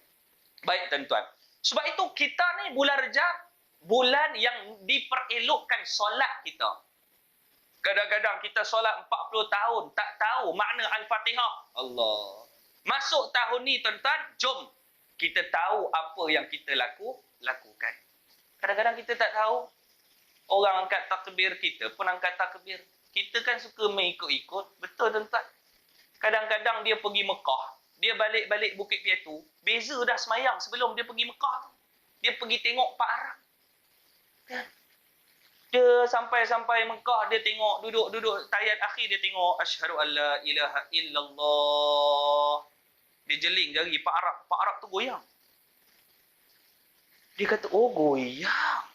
Baik tuan-tuan. Sebab itu kita ni bulan Rejab, bulan yang diperelokkan solat kita. Kadang-kadang kita solat 40 tahun tak tahu makna Al-Fatihah. Allah. Masuk tahun ni tuan-tuan, jom kita tahu apa yang kita lakukan. Kadang-kadang kita tak tahu. Orang angkat takbir, kita pun angkat takbir. Kita kan suka mengikut-ikut. Betul tuan-tuan. Kadang-kadang dia pergi Mekah. Dia balik-balik Bukit Piatu. Beza dah semayang sebelum dia pergi Mekah. Dia pergi tengok Pak Arab. Kan? Dia sampai Mekah, dia tengok, duduk tayat akhir, dia tengok asyhadu alla ilaha illallah. Dia jeling jari Pak Arab tu goyang. Dia kata, oh goyang.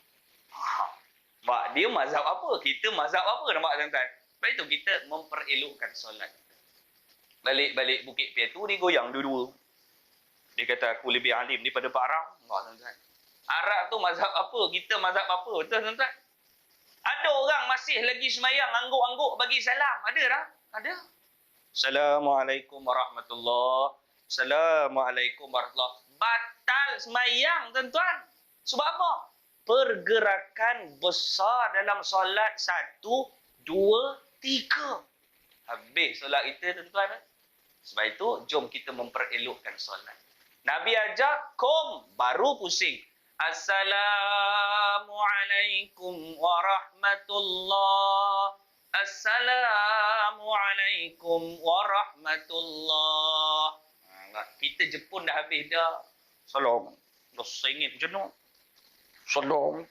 Mak dia mazhab apa? Kita mazhab apa? Nampak tuan-tuan? Sebab itu kita memperelokkan solat. Balik Bukit Piatu, dia goyang dua-dua. Dia kata, aku lebih alim daripada Pak Arab. Nampak tuan-tuan? Arab tu mazhab apa? Kita mazhab apa? Betul tuan-tuan? Ada orang masih lagi semayang, angguk-angguk bagi salam. Ada tak? Ada. Assalamualaikum warahmatullahi. Assalamualaikum warahmatullahi. Batal semayang tuan-tuan. Sebab apa? Pergerakan besar dalam solat 1, 2, 3. Habis solat kita tuan-tuan. Sebab itu, jom kita memperelokkan solat. Nabi ajak, baru pusing. Assalamualaikum warahmatullahi. Assalamualaikum warahmatullahi. Kita Jepun dah habis dah. Salam. Dah sengit macam tu. Sedong.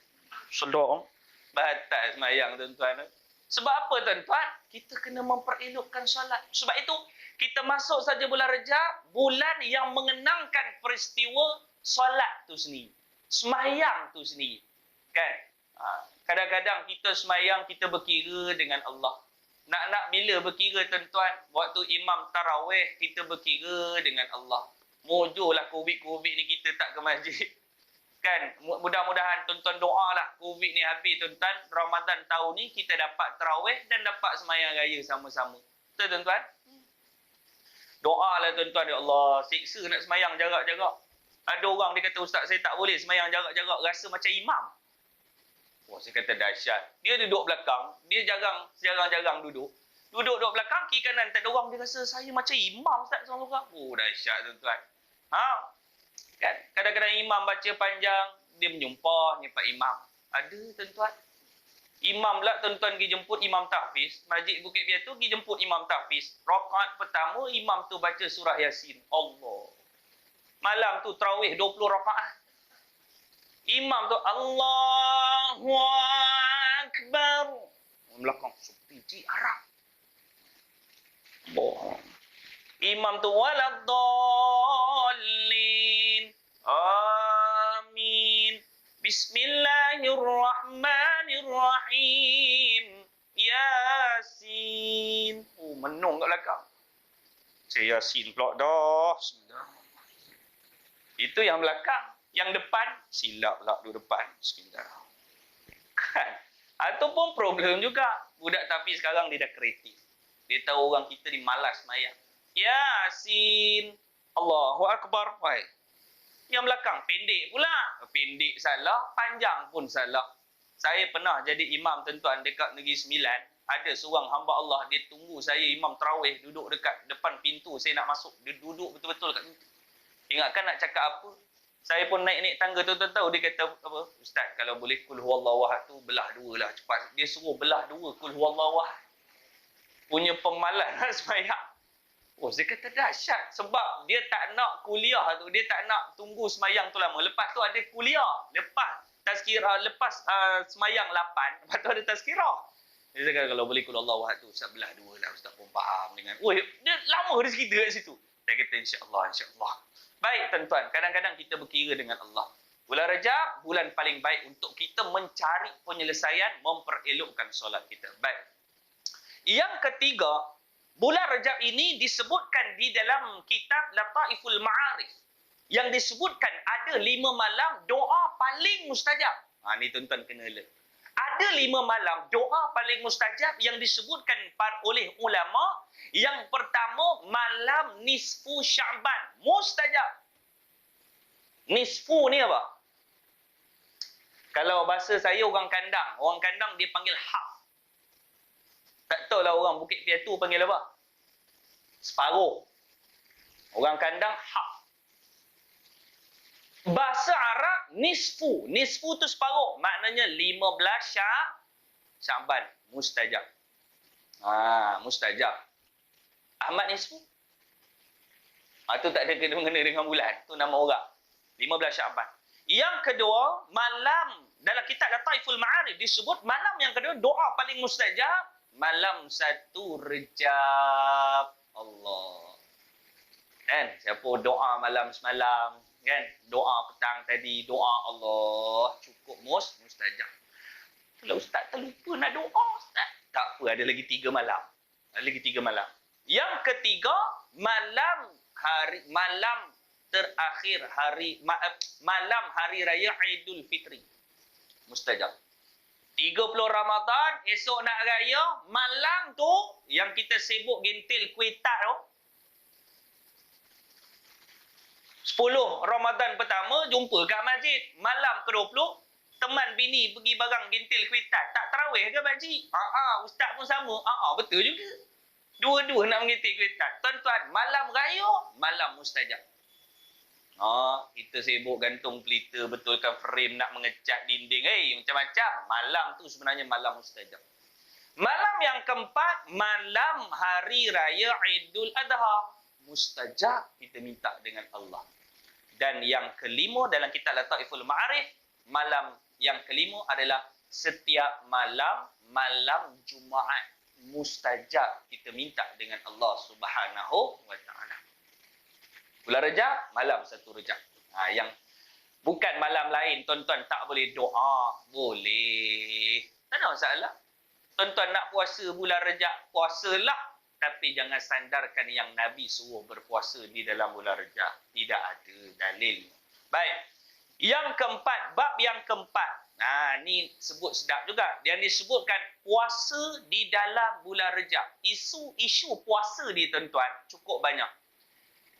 Batal semayang tuan-tuan. Sebab apa tuan-tuan? Kita kena memperelokkan solat. Sebab itu, kita masuk saja bulan Rejab, bulan yang mengenangkan peristiwa solat tu sendiri. Semayang tu sendiri. Kan? Kadang-kadang kita semayang, kita berkira dengan Allah. Nak bila berkira tuan-tuan, waktu imam tarawih kita berkira dengan Allah. Mujurlah COVID ni kita tak ke masjid. Kan, mudah-mudahan tuan-tuan doalah COVID ni habis tuan-tuan. Ramadan tahun ni kita dapat tarawih dan dapat sembahyang raya sama-sama. Betul tuan-tuan? Doalah tuan-tuan, ya Allah, siksa nak sembahyang jarak-jarak. Ada orang dia kata, ustaz saya tak boleh sembahyang jarak-jarak, rasa macam imam. Wah, saya kata dahsyat. Dia duduk belakang, dia jarang-jarang duduk. Duduk belakang, kiri kanan tak ada orang, dia rasa saya macam imam ustaz seorang-seorang. Oh, dahsyat tuan-tuan. Kan? Kadang-kadang imam baca panjang, dia menyumpah imam. Ada tuan-tuan. Imam pula tuan-tuan pergi jemput imam tahfiz. Masjid Bukit Piatu pergi jemput imam tahfiz. Rakaat pertama imam tu baca surah Yasin. Allah. Malam tu tarawih 20 rakaat. Imam tu Allahu Akbar. Belakang seperti Arab. Bohong. Imam tu waladdallin. Amin. Bismillahirrahmanirrahim. Yasin. Oh, menung kat belakang. Saya Yasin pula dah. Itu yang belakang. Yang depan, silap lah duduk depan. Bismillah. Kan? Ataupun problem juga. Budak tapi sekarang dia dah kreatif. Dia tahu orang kita ni malas semayang. Yasin. Allahu Akbar. Wahai. Yang belakang, pendek pula. Pendek salah, panjang pun salah. Saya pernah jadi imam tuan-tuan dekat Negeri Sembilan. Ada seorang hamba Allah, dia tunggu saya imam tarawih duduk dekat depan pintu. Saya nak masuk, dia duduk betul-betul kat pintu. Ingatkan nak cakap apa? Saya pun naik-naik tangga tuan-tuan tahu. Dia kata, apa? Ustaz, kalau boleh kul huwallahu ahad tu belah dua lah cepat. Dia suruh belah dua kul huwallahu ahad. Punya pemalas nak sembahyang. Oh, saya kata dahsyat. Sebab dia tak nak kuliah tu. Dia tak nak tunggu sembahyang tu lama. Lepas tu ada kuliah. Lepas tazkirah, lepas sembahyang 8. Lepas tu ada tazkirah. Dia kata, kalau boleh kul huwallahu ahad tu, Ustaz belah dua lah. Ustaz pun faham dengan. Oh, dia lama dia cerita kat situ. Saya kata, insyaAllah, insyaAllah. Baik tuan-tuan, kadang-kadang kita berkira dengan Allah. Bulan Rajab, bulan paling baik untuk kita mencari penyelesaian, memperelokkan solat kita. Baik. Yang ketiga, bulan Rajab ini disebutkan di dalam kitab Lataiful Ma'arif. Yang disebutkan ada 5 malam doa paling mustajab. Ni tuan-tuan kena alert. Ada 5 malam doa paling mustajab yang disebutkan oleh ulama. Yang pertama, malam nisfu Sya'ban. Mustajab. Nisfu ni apa? Kalau bahasa saya orang kandang. Orang kandang dia panggil haf. Tak tahu lah orang Bukit Piatu panggil apa? Separuh. Orang kandang haf. Bahasa Arab nisfu. Nisfu tu separuh. Maknanya 15 Sya'ban. Mustajab. Mustajab. Ahmad nisfu. Tu tak ada kena-mengena dengan bulan. Tu nama orang. 15 Sya'ban. Yang kedua, malam dalam kitab Lataiful Ma'arif disebut malam yang kedua doa paling mustajab. Malam 1 Rejab. Allah. Kan? Siapa doa malam semalam. Kan? Doa petang tadi. Doa Allah. Cukup mustajab. Kalau Ustaz terlupa nak doa Ustaz. Tak apa. Ada lagi 3 malam. Ada lagi 3 malam. Yang ketiga, malam terakhir malam hari raya Aidul Fitri. Mustajab. 30 Ramadan, esok nak raya, malam tu yang kita sibuk gentil kuih tat tu. 10 Ramadan pertama jumpa kat masjid. Malam ke-20 teman bini pergi barang gentil kuih tat. Tak tarawih ke pakcik? Ustaz pun sama. Betul juga. Dua-dua nak mengintik kuih tat. Tuan-tuan, malam raya, malam mustajab. Kita sibuk gantung pelita, betulkan frame, nak mengecat dinding. Macam-macam. Malam tu sebenarnya malam mustajab. Malam yang keempat, malam hari raya Idul Adha. Mustajab kita minta dengan Allah. Dan yang kelima dalam kitab Lataiful Ma'arif, malam yang kelima adalah setiap malam Jumaat. Mustajab kita minta dengan Allah Subhanahu wa taala. Bulan Rejab, malam 1 Rejab. Yang bukan malam lain, tuan-tuan tak boleh doa. Boleh. Tak ada masalah. Tuan-tuan nak puasa bulan Rejab, puasalah. Tapi jangan sandarkan yang Nabi suruh berpuasa di dalam bulan Rejab. Tidak ada dalil. Baik. Yang keempat, bab yang keempat. Ni sebut sedap juga. Yang disebutkan puasa di dalam bulan Rejab. Isu puasa ni tuan-tuan cukup banyak.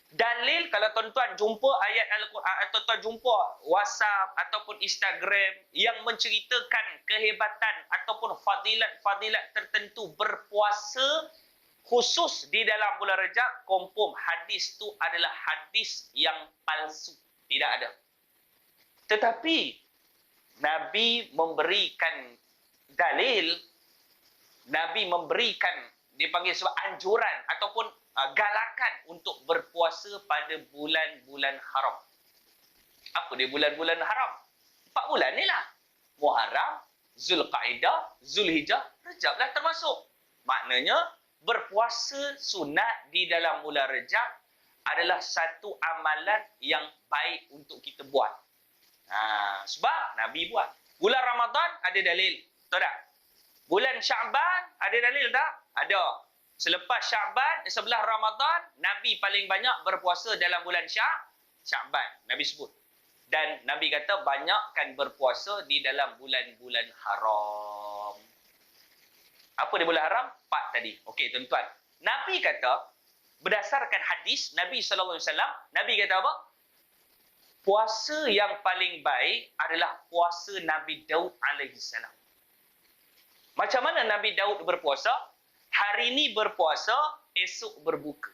Dalil kalau tuan-tuan jumpa ayat Al-Quran, tuan-tuan jumpa WhatsApp ataupun Instagram yang menceritakan kehebatan ataupun fadilat-fadilat tertentu berpuasa khusus di dalam bulan Rejab, confirm hadis tu adalah hadis yang palsu. Tidak ada. Tetapi Nabi memberikan dalil, Nabi memberikan dipanggil sebab anjuran ataupun galakan untuk berpuasa pada bulan-bulan haram. Apa dia bulan-bulan haram? 4 bulan ni lah. Muharram, Zulqaidah, Zulhijjah, Rejab lah termasuk. Maknanya berpuasa sunat di dalam bulan Rejab adalah satu amalan yang baik untuk kita buat. Sebab Nabi buat. Bulan Ramadan ada dalil. Betul tak? Bulan Syaban ada dalil tak? Ada. Selepas Syaban, sebelah Ramadan, Nabi paling banyak berpuasa dalam bulan Syaban. Nabi sebut. Dan Nabi kata banyakkan berpuasa di dalam bulan-bulan haram. Apa dia bulan haram? 4 tadi. Okey tuan-tuan. Nabi kata, berdasarkan hadis Nabi SAW, Nabi kata apa? Puasa yang paling baik adalah puasa Nabi Daud AS. Macam mana Nabi Daud berpuasa? Hari ini berpuasa, esok berbuka.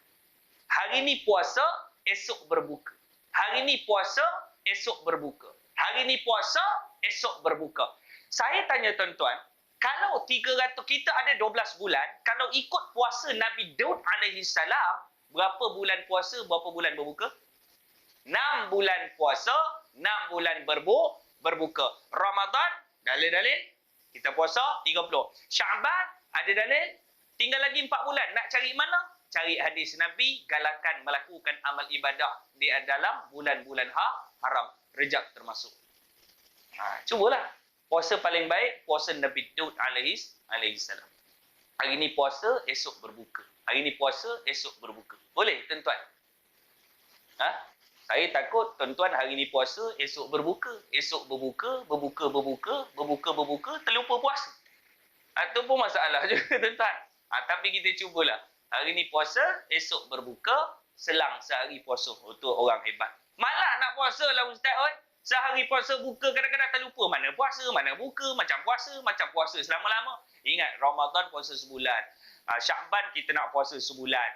Hari ini puasa, esok berbuka. Hari ini puasa, esok berbuka. Hari ini puasa, esok berbuka. Saya tanya tuan-tuan, kalau 300, kita ada 12 bulan, kalau ikut puasa Nabi Daud AS, berapa bulan puasa, berapa bulan berbuka? 6 bulan puasa, 6 bulan berbuka. Ramadan, dalil-dalil, kita puasa 30. Syaban, ada dalil, tinggal lagi 4 bulan. Nak cari mana? Cari hadis Nabi, galakan melakukan amal ibadah di dalam bulan-bulan haram. Rejab termasuk. Cubalah. Puasa paling baik, puasa Nabi Daud AS. Hari ni puasa, esok berbuka. Hari ni puasa, esok berbuka. Boleh, tuan-tuan? Saya takut tuan-tuan hari ni puasa, esok berbuka. Esok berbuka, terlupa puasa. Itu pun masalah juga, tuan-tuan. Tapi kita cubalah. Hari ni puasa, esok berbuka, selang sehari puasa. Itu orang hebat. Malah nak puasa lah Ustaz. Sehari puasa buka, kadang-kadang terlupa. Mana puasa, mana buka, macam puasa selama-lama. Ingat, Ramadan puasa sebulan. Syaban kita nak puasa sebulan.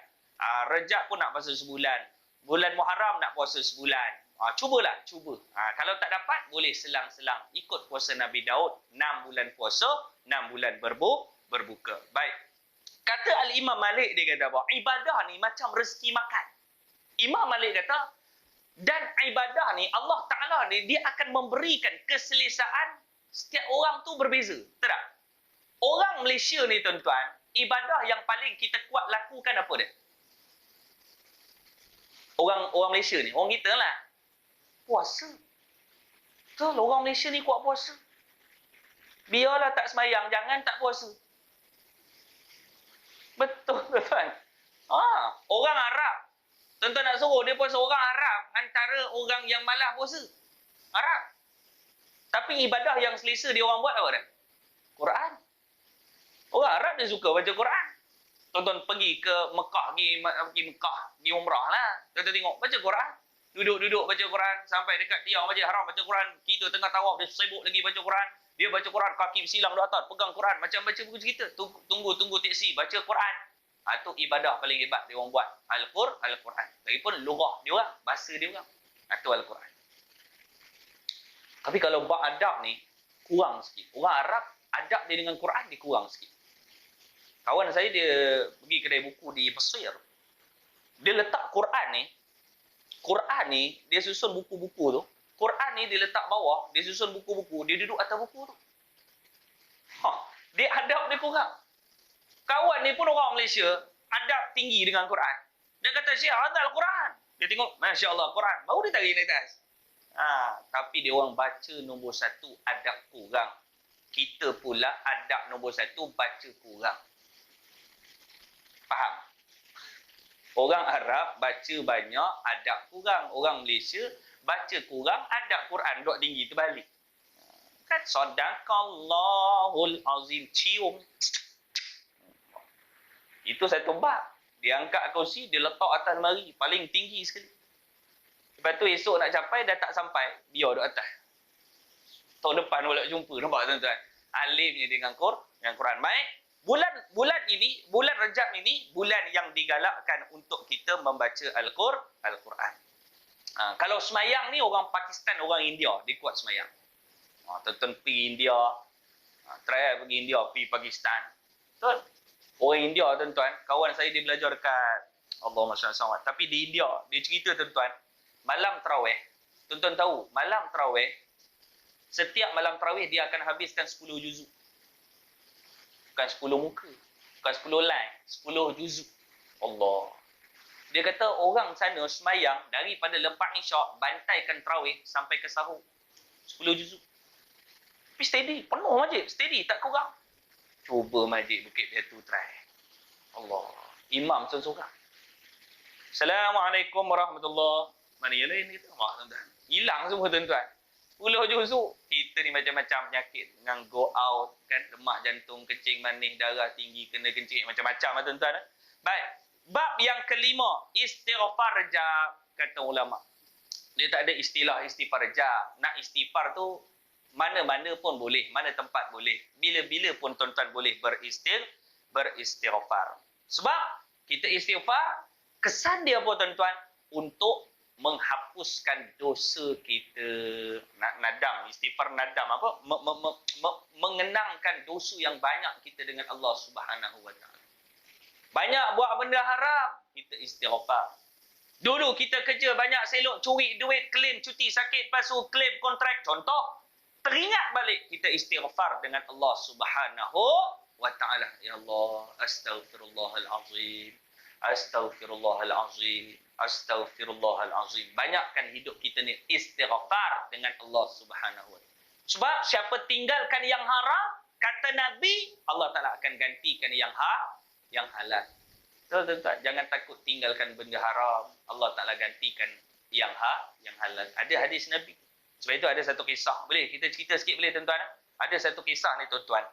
Rejab pun nak puasa sebulan. Bulan Muharram nak puasa sebulan. Cubalah, cuba. Kalau tak dapat, boleh selang-selang. Ikut puasa Nabi Daud, 6 bulan puasa, 6 bulan berbuka. Baik. Kata Al-Imam Malik, dia kata apa? Ibadah ni macam rezeki makan. Imam Malik kata, dan ibadah ni, Allah Ta'ala ni, dia akan memberikan keselesaan setiap orang tu berbeza. Betul tak? Orang Malaysia ni, tuan-tuan, ibadah yang paling kita kuat lakukan apa dia? Orang Malaysia ni, orang kita lah. Puasa. Betul, orang Malaysia ni kuat puasa. Biarlah tak sembahyang, jangan tak puasa. Betul, tuan. Orang Arab. Tuan-tuan nak suruh dia puasa orang Arab antara orang yang malas puasa. Arab. Tapi ibadah yang selesa dia orang buat apa dah? Quran. Orang Arab dia suka baca Quran. Tuan-tuan pergi ke Mekah, pergi umrah lah. Tuan-tuan tengok, baca Quran. Duduk baca Quran sampai dekat tiang Masjid Haram baca Quran. Kita tengah tawaf, dia sibuk lagi baca Quran. Dia baca Quran, kaki bersilang di atas, pegang Quran. Macam baca buku cerita. Tunggu teksi, baca Quran. Itu ibadah paling hebat dia orang buat. Al-Quran. Lagipun lughah dia orang, bahasa dia orang. Itu Al-Quran. Tapi kalau bab adab ni, kurang sikit. Orang Arab, adab dia dengan Quran, dia kurang sikit. Kawan saya dia pergi kedai buku di Mesir. Dia letak Quran ni dia susun buku-buku tu. Quran ni dia letak bawah, dia susun buku-buku, dia duduk atas buku tu. Dia adab dia kurang. Kawan ni pun orang Malaysia, adab tinggi dengan Quran. Dia kata, "Syekh, hadal Quran." Dia tengok, "Masya-Allah, Quran." Baru dia tarik naik atas. Tapi dia orang baca nombor 1, adab kurang. Kita pula adab nombor 1, baca kurang. Faham? Orang Arab baca banyak, adab kurang. Orang Malaysia baca kurang, adab Quran dok tinggi terbalik. Kan sadaqallahul azim, cium. Itu satu bab. Dia angkat kursi, dia letak atas lemari, paling tinggi sekali. Lepas tu esok nak capai, dah tak sampai. Dia duduk atas. Tahun depan boleh jumpa. Nampak tuan-tuan? Alimnya dengan Quran. Baik. Bulan ini, bulan Rajab ini, bulan yang digalakkan untuk kita membaca Al-Quran. Kalau semayang ni, orang Pakistan, orang India, dia kuat semayang. Tuan-tuan pergi India, try pergi India, pergi Pakistan. Betul? Orang India, tuan-tuan, kawan saya dia belajar dekat Allahumma shalli alaihi wasallam. Tapi di India, dia cerita, tuan-tuan, malam tarawih, tuan-tuan tahu, malam tarawih, setiap malam tarawih dia akan habiskan 10 juzuk. Bukan 10 muka, bukan 10 line, 10 juzuk. Allah. Dia kata orang sana semayang daripada lepas isyak, bantaikan tarawih sampai ke sahur. 10 juzuk. Tapi steady, penuh masjid, steady, tak kurang. Cuba masjid Bukit Batu try. Allah. Imam seorang-seorang. Assalamualaikum warahmatullahi. Mana yang lain kita? Wah, tuan-tuan. Hilang semua, tuan-tuan. 10 juzuk. Kita ni macam-macam penyakit. Dengan go out, kan? Lemah jantung, kencing manis, darah tinggi, kena kencing. Macam-macam lah, tuan-tuan. Baik. Bab yang kelima. Istighfar rajab, kata ulama. Dia tak ada istilah istighfar rajab. Nak istighfar tu, mana-mana pun boleh. Mana tempat boleh. Bila-bila pun tuan-tuan boleh beristighfar. Sebab kita istighfar, kesan dia apa, tuan-tuan? Untuk menghapuskan dosa kita. Nadam, istighfar nadam apa? Mengenangkan dosa yang banyak kita dengan Allah Subhanahu wa taala. Banyak buat benda haram, kita istighfar. Dulu kita kerja banyak selok, curi duit, claim cuti sakit, pasu claim kontrak. Contoh, teringat balik, kita istighfar dengan Allah Subhanahu wa taala. Ya Allah, astaghfirullahalazim. Astaghfirullahalazim. Astaghfirullahalazim. Banyakkan hidup kita ni istighfar dengan Allah Subhanahu wa taala. Sebab siapa tinggalkan yang haram, kata Nabi, Allah Taala akan gantikan yang halal. Tuan-tuan, jangan takut tinggalkan benda haram. Allah Taala gantikan yang halal. Ada hadis Nabi. Sebab itu ada satu kisah. Boleh kita cerita sikit boleh, tuan-tuan? Ada satu kisah ni, tuan-tuan.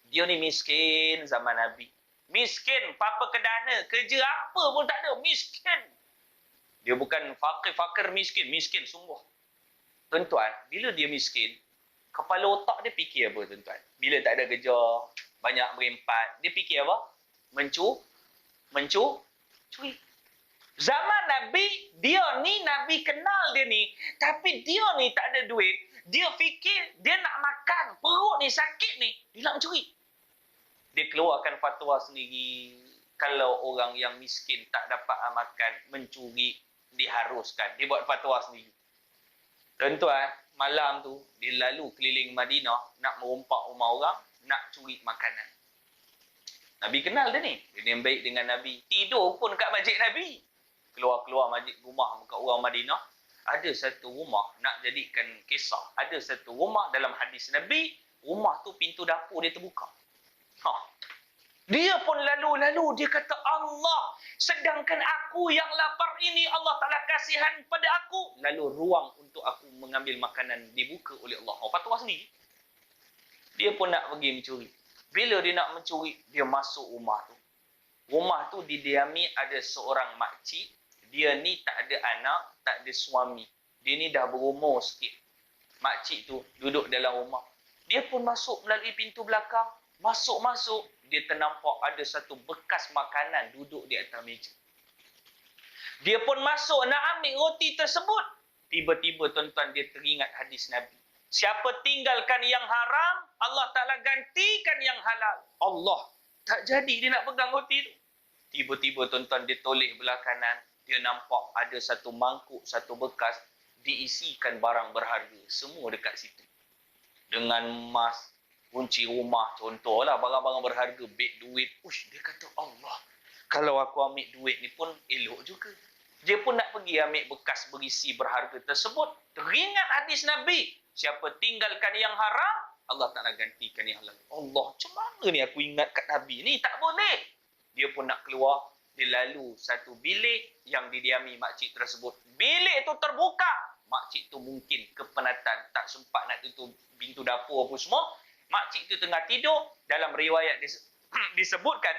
Dia ni miskin zaman Nabi. Miskin, papa kedana, kerja apa pun tak ada, miskin. Dia bukan fakir miskin, miskin sungguh. Tuan-tuan, bila dia miskin, kepala otak dia fikir apa, tuan-tuan? Bila tak ada kerja, banyak berempat, dia fikir apa? Mencuri. Zaman Nabi, dia ni Nabi kenal dia ni, tapi dia ni tak ada duit. Dia fikir dia nak makan, perut ni sakit ni, dia nak mencuri. Dia keluarkan fatwa sendiri. Kalau orang yang miskin tak dapat makan, mencuri, diharuskan. Dia buat fatwa sendiri. Tuan-tuan, malam tu, dia lalu keliling Madinah, nak merompak rumah orang, nak curi makanan. Nabi kenal dia ni. Dia yang baik dengan Nabi. Tidur pun kat masjid Nabi. Keluar-keluar masjid rumah kat orang Madinah. Ada satu rumah, nak jadikan kisah. Ada satu rumah dalam hadis Nabi, rumah tu pintu dapur dia terbuka. Dia pun lalu-lalu, dia kata, Allah, sedangkan aku yang lapar ini, Allah Ta'ala kasihan pada aku. Lalu ruang untuk aku mengambil makanan dibuka oleh Allah. Fatwa sendiri. Dia pun nak pergi mencuri. Bila dia nak mencuri, dia masuk rumah tu. Rumah tu didiami ada seorang makcik. Dia ni tak ada anak, tak ada suami. Dia ni dah berumur sikit. Makcik tu duduk dalam rumah. Dia pun masuk melalui pintu belakang. Masuk-masuk, dia ternampak ada satu bekas makanan duduk di atas meja. Dia pun masuk nak ambil roti tersebut. Tiba-tiba, tuan-tuan, dia teringat hadis Nabi. Siapa tinggalkan yang haram, Allah Ta'ala gantikan yang halal. Allah, tak jadi dia nak pegang roti tu. Tiba-tiba, tuan-tuan, dia toleh belah kanan. Dia nampak ada satu mangkuk, satu bekas, diisikan barang berharga. Semua dekat situ. Dengan emas, kunci rumah, contohlah barang-barang berharga, beg duit. Dia kata, Allah, kalau aku ambil duit ni pun elok juga. Dia pun nak pergi ambil bekas berisi berharga tersebut. Teringat hadis Nabi. Siapa tinggalkan yang haram, Allah Ta'ala gantikan yang halal. Allah, macam mana ni aku ingat kat Nabi ni? Tak boleh. Dia pun nak keluar. Dia lalu satu bilik yang didiami makcik tersebut. Bilik tu terbuka. Makcik tu mungkin kepenatan. Tak sempat nak tutup pintu dapur apa semua. Makcik tu tengah tidur. Dalam riwayat disebutkan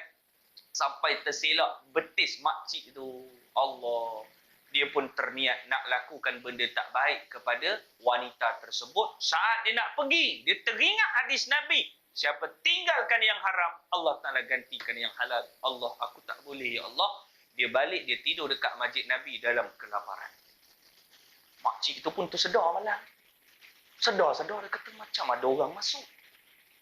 sampai terselak betis makcik tu. Allah. Dia pun terniat nak lakukan benda tak baik kepada wanita tersebut. Saat dia nak pergi, dia teringat hadis Nabi. Siapa tinggalkan yang haram, Allah Ta'ala gantikan yang halal. Allah, aku tak boleh, ya Allah. Dia balik, dia tidur dekat masjid Nabi dalam kelaparan. Makcik itu pun tersedar malam. Sedar-sedar dia kata macam ada orang masuk.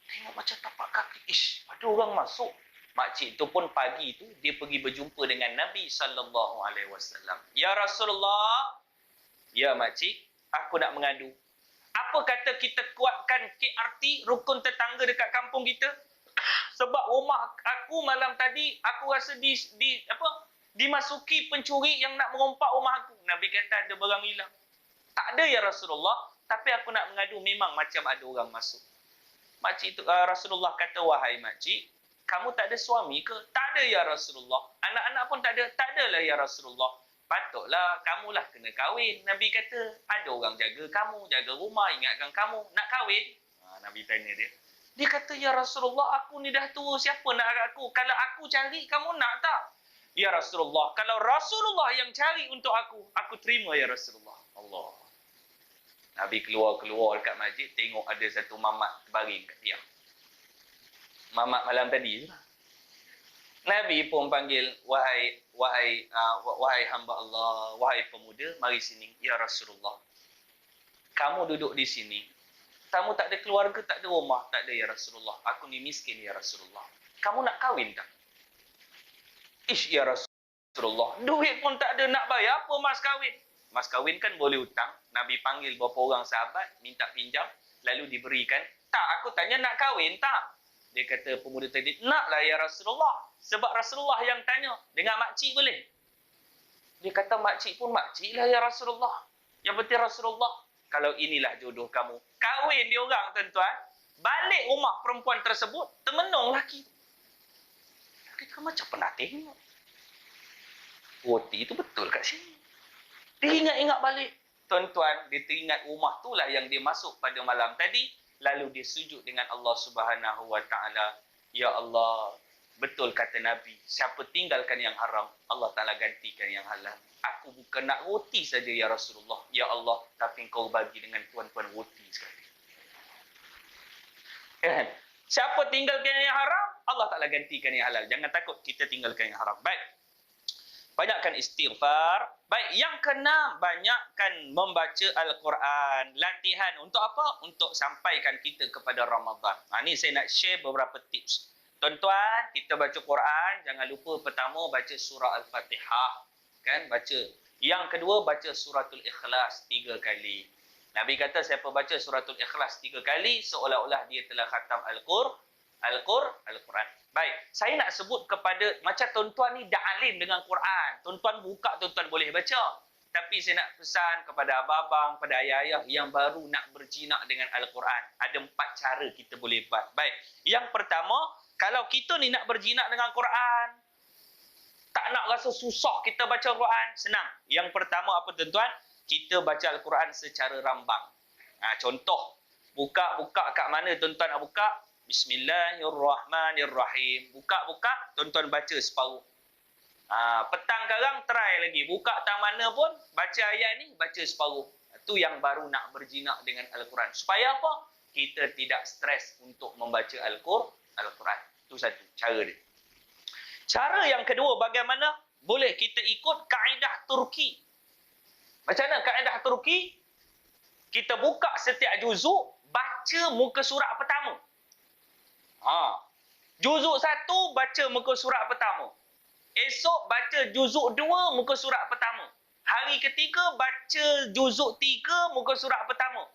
Tengok macam tapak kaki. Ish, ada orang masuk. Makcik itu pun pagi itu dia pergi berjumpa dengan Nabi sallallahu alaihi wasallam. Ya Rasulullah, ya makcik, aku nak mengadu. Apa kata kita kuatkan KRT rukun tetangga dekat kampung kita? Sebab rumah aku malam tadi aku rasa dimasuki pencuri yang nak merompak rumah aku. Nabi kata ada barang hilang. Tak ada ya Rasulullah, tapi aku nak mengadu memang macam ada orang masuk. Makcik itu Rasulullah kata, wahai makcik, kamu tak ada suami ke? Tak ada ya Rasulullah. Anak-anak pun tak ada. Tak adalah ya Rasulullah. Patutlah kamulah kena kahwin. Nabi kata, ada orang jaga kamu, jaga rumah, ingatkan kamu. Nak kahwin? Nabi tanya dia. Dia kata, ya Rasulullah, aku ni dah tua. Siapa nak aku? Kalau aku cari, kamu nak tak? Ya Rasulullah, kalau Rasulullah yang cari untuk aku terima ya Rasulullah. Allah. Nabi keluar dekat masjid, tengok ada satu mamat baring kat dia. Mamat malam tadi. Nabi pun panggil, wahai hamba Allah, wahai pemuda, mari sini. Ya Rasulullah, kamu duduk di sini. Kamu tak ada keluarga, tak ada rumah. Tak ada ya Rasulullah. Aku ni miskin ya Rasulullah. Kamu nak kahwin tak? Ish ya Rasulullah. Duit pun tak ada, nak bayar apa mas kahwin? Mas kahwin kan boleh hutang. Nabi panggil beberapa orang sahabat, minta pinjam, lalu diberikan. Tak, aku tanya nak kahwin tak? Dia kata pemuda tadi, naklah ya Rasulullah. Sebab Rasulullah yang tanya. Dengan makcik boleh? Dia kata makcik pun makcik lah ya Rasulullah. Yang penting Rasulullah, kalau inilah jodoh kamu. Kahwin dia orang tuan-tuan. Balik rumah perempuan tersebut, termenung lelaki. Lelaki tu macam pernah tengok. Roti itu betul kat sini. Dia ingat-ingat balik. Tuan-tuan, dia teringat rumah itulah yang dia masuk pada malam tadi. Lalu dia sujud dengan Allah Subhanahu Wa Taala. Ya Allah, betul kata Nabi, siapa tinggalkan yang haram, Allah Taala gantikan yang halal. Aku bukan nak roti saja ya Rasulullah. Ya Allah, tapi engkau bagi dengan tuan-tuan roti sekali. Kan? Siapa tinggalkan yang haram, Allah Taala gantikan yang halal. Jangan takut kita tinggalkan yang haram. Baik. Banyakkan istighfar. Baik, yang keenam, banyakkan membaca Al-Quran. Latihan untuk apa? Untuk sampaikan kita kepada Ramadan. Ini saya nak share beberapa tips. Tuan-tuan, kita baca Quran, jangan lupa pertama baca surah Al-Fatihah. Kan? Baca. Yang kedua, baca suratul Ikhlas 3 kali. Nabi kata, siapa baca suratul Ikhlas 3 kali, seolah-olah dia telah khatam Al-Quran. Baik, saya nak sebut kepada, macam tuan-tuan ni dah alim dengan Quran. Tuan-tuan buka, tuan-tuan boleh baca. Tapi saya nak pesan kepada abang-abang, kepada ayah-ayah yang baru nak berjinak dengan Al-Quran. Ada 4 cara kita boleh buat. Baik, yang pertama, kalau kita ni nak berjinak dengan Quran, tak nak rasa susah kita baca Quran, senang. Yang pertama apa tuan-tuan? Kita baca Al-Quran secara rambang. Contoh, buka kat mana tuan-tuan nak buka? Bismillahirrahmanirrahim. Buka, tuan-tuan baca separuh. Petang garang try lagi. Buka tang mana pun, baca ayat ni, baca separuh. Itu yang baru nak berjinak dengan Al-Quran. Supaya apa? Kita tidak stres untuk membaca Al-Quran. Itu satu cara dia. Cara yang kedua, bagaimana? Boleh kita ikut kaedah Turki. Macam mana kaedah Turki? Kita buka setiap juzuk, baca muka surat pertama. Juzuk 1 baca muka surat pertama. Esok baca juzuk 2 muka surat pertama. Hari ketiga baca juzuk 3 muka surat pertama.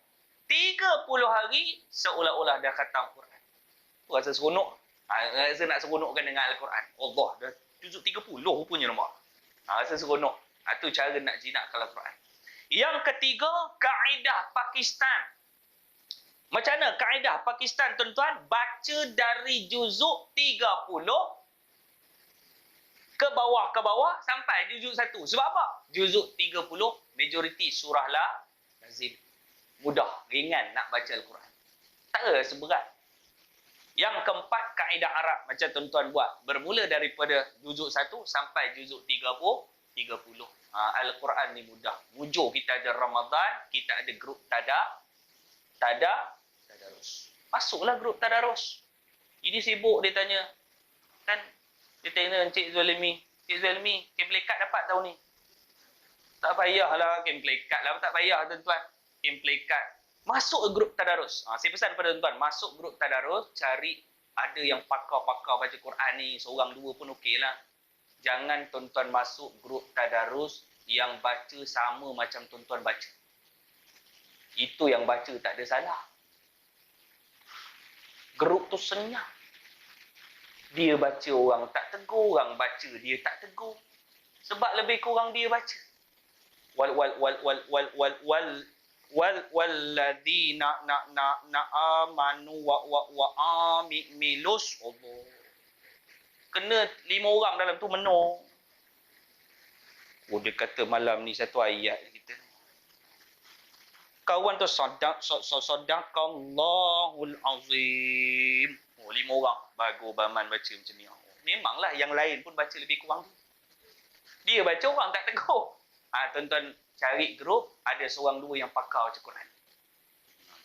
30 hari seolah-olah dah khatam Quran. Rasa seronok. Rasa nak seronokkan dengan Al-Quran. Allah, dah juzuk 30 rupanya nampak. Rasa seronok. Itu cara nak jinakkan Al-Quran. Yang ketiga, kaedah Pakistan. Macam mana kaedah Pakistan, tuan-tuan? Baca dari juzuk 30 ke bawah sampai juzuk 1. Sebab apa? Juzuk 30 majoriti surah lazim. Mudah, ringan nak baca Al-Quran. Tak rasa berat. Yang keempat, kaedah Arab macam tuan-tuan buat. Bermula daripada juzuk 1 sampai juzuk 30. Al-Quran ni mudah. Mujur kita ada Ramadan, kita ada grup tadarus. Masuklah grup tadarus. Ini sibuk dia tanya. Kan? Dia tanya Encik Zolimi. Encik Zolimi, Kim Plekat dapat tahun ni? Tak payahlah Kim Plekat lah. Tak payah tuan-tuan. Kim Plekat. Masuk grup tadarus. Saya pesan pada tuan-tuan. Masuk grup tadarus. Cari ada yang pakar-pakar baca Quran ni. Seorang dua pun okey lah. Jangan tuan-tuan masuk grup tadarus yang baca sama macam tuan-tuan baca. Itu yang baca tak ada salah. Grup tu senyap. Dia baca orang tak tegur, orang baca dia tak tegur. Sebab lebih kurang dia baca. Walladzina amanu wa amilus Allah. Kena 5 orang dalam tu menung. Dia kata malam ni satu ayat kita. Kawan tu sadaqallahul azim. 5 orang bagus Baman baca macam ni. Memanglah yang lain pun baca lebih kurang tu. Dia baca orang tak tegur. Tuan-tuan cari grup ada seorang dua yang pakar baca Quran.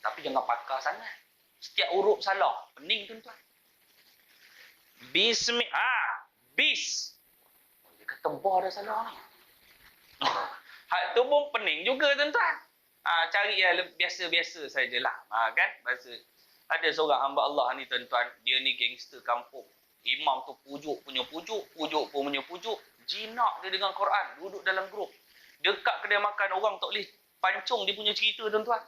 Tapi jangan pakar sangat. Setiap huruf salah. Pening tuan-tuan. Bis. Dia kata bar dah salah ni. Hak tu pun pening juga tuan-tuan. Cari yang biasa-biasa sajalah. Kan? Bahasa. Ada seorang hamba Allah ni tuan-tuan. Dia ni gangster kampung. Imam tu pujuk punya pujuk punya pujuk. Jinak dia dengan Quran. Duduk dalam grup. Dekat kedai makan orang tak boleh pancung dia punya cerita tuan-tuan.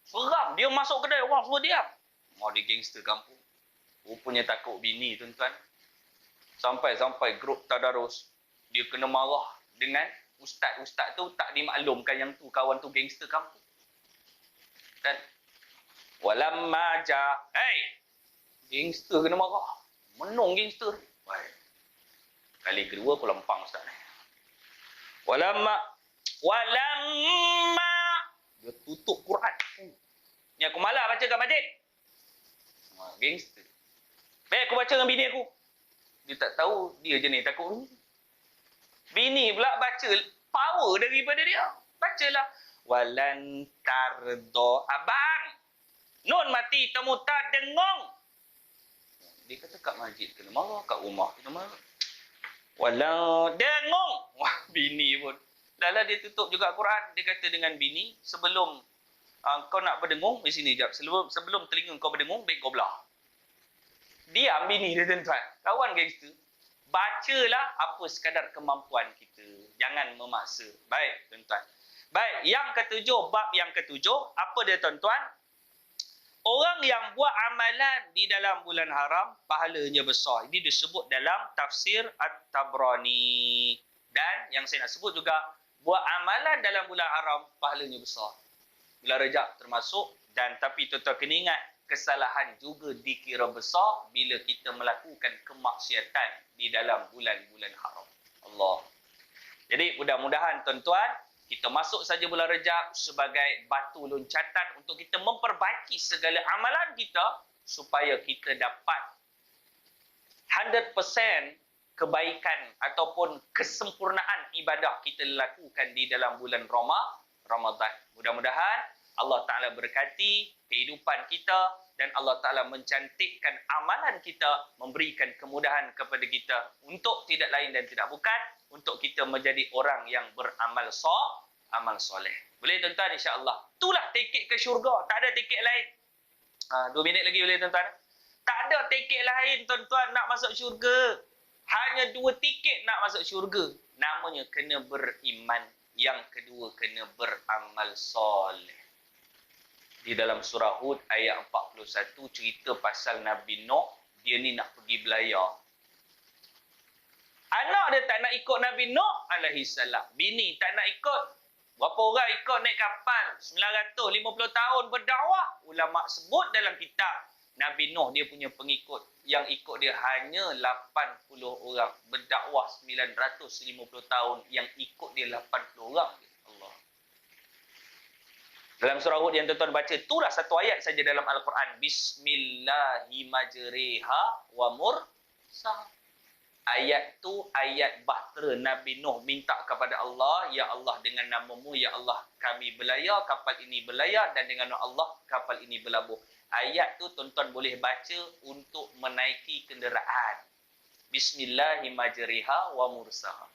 Seram. Dia masuk kedai orang suruh diam. Dia gangster kampung. Rupanya takut bini tuan-tuan. Sampai grup tadarus. Dia kena marah dengan ustaz-ustaz tu tak dimaklumkan yang tu kawan tu gangster kampung. Dan walamma gangster kena marah. Menung gangster. Kali kedua aku lempang ustaz ni. Walamma dia tutup Quran. Ni aku malah baca kat masjid. Gangster. Baik aku baca dengan bini aku. Dia tak tahu dia je ni takut ni. Bini pula baca power daripada dia. Bacalah walan tardo abang. Nun mati temu tak dengong. Dia kata kat masjid kena marah, kat rumah kena marah. Walau dengong. Bini pun. Lala dia tutup juga Quran. Dia kata dengan bini, sebelum kau nak berdengung, di sini jap. Sebelum telinga kau berdengung, baik kau belah. Diam bini dia tuan-tuan. Kawan gangster. Bacalah apa sekadar kemampuan kita. Jangan memaksa. Baik tuan-tuan. Baik, yang ketujuh, bab yang ketujuh, apa dia tuan-tuan? Orang yang buat amalan di dalam bulan haram, pahalanya besar. Ini disebut dalam tafsir At-Tabrani. Dan yang saya nak sebut juga, buat amalan dalam bulan haram, pahalanya besar. Bulan Rejab termasuk. Dan tapi tuan-tuan kena ingat, kesalahan juga dikira besar bila kita melakukan kemaksiatan di dalam bulan-bulan haram. Allah. Jadi mudah-mudahan tuan-tuan, kita masuk saja bulan Rejab sebagai batu loncatan untuk kita memperbaiki segala amalan kita supaya kita dapat 100% kebaikan ataupun kesempurnaan ibadah kita lakukan di dalam bulan Ramadan. Mudah-mudahan Allah Ta'ala berkati kehidupan kita dan Allah Ta'ala mencantikkan amalan kita, memberikan kemudahan kepada kita untuk tidak lain dan tidak bukan, untuk kita menjadi orang yang beramal amal soleh. Boleh tuan-tuan insya-Allah. Itulah tiket ke syurga, tak ada tiket lain. 2 minit lagi boleh tuan-tuan. Tak ada tiket lain tuan-tuan nak masuk syurga. Hanya 2 tiket nak masuk syurga. Namanya kena beriman, yang kedua kena beramal soleh. Di dalam surah Hud ayat 41 cerita pasal Nabi Nuh, dia ni nak pergi belayar. Anak dia tak nak ikut Nabi Nuh alaihi salam. Bini tak nak ikut. Berapa orang ikut naik kapal? 950 tahun berdakwah. Ulama sebut dalam kitab Nabi Nuh dia punya pengikut yang ikut dia hanya 80 orang. Berdakwah 950 tahun yang ikut dia 80 orang. Allah. Dalam surah Hud yang tuan-tuan baca, itulah satu ayat saja dalam Al-Quran. Bismillahimajriha wa mursaha. Ayat tu ayat bahtera Nabi Nuh minta kepada Allah, ya Allah dengan namamu, ya Allah kami berlayar, kapal ini berlayar dan dengan nama Allah kapal ini berlabuh. Ayat tu tuan-tuan boleh baca untuk menaiki kenderaan. Bismillahimajriha wa mursaha.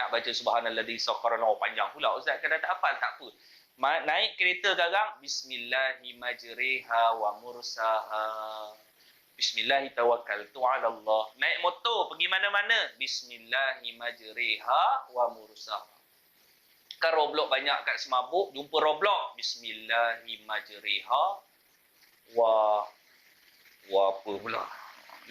Nak baca subhanalladzi sakhkhara lana panjang pula ustaz, kadang tak hafal tak apa. Naik kereta sekarang bismillahimajriha wa mursaha. Bismillahirrahmanirrahim ala Allah. Naik motor pergi mana-mana bismillahimajriha wa mursaha. Kan Roblox banyak kat semabuk, jumpa Roblox bismillahimajriha wa apa pula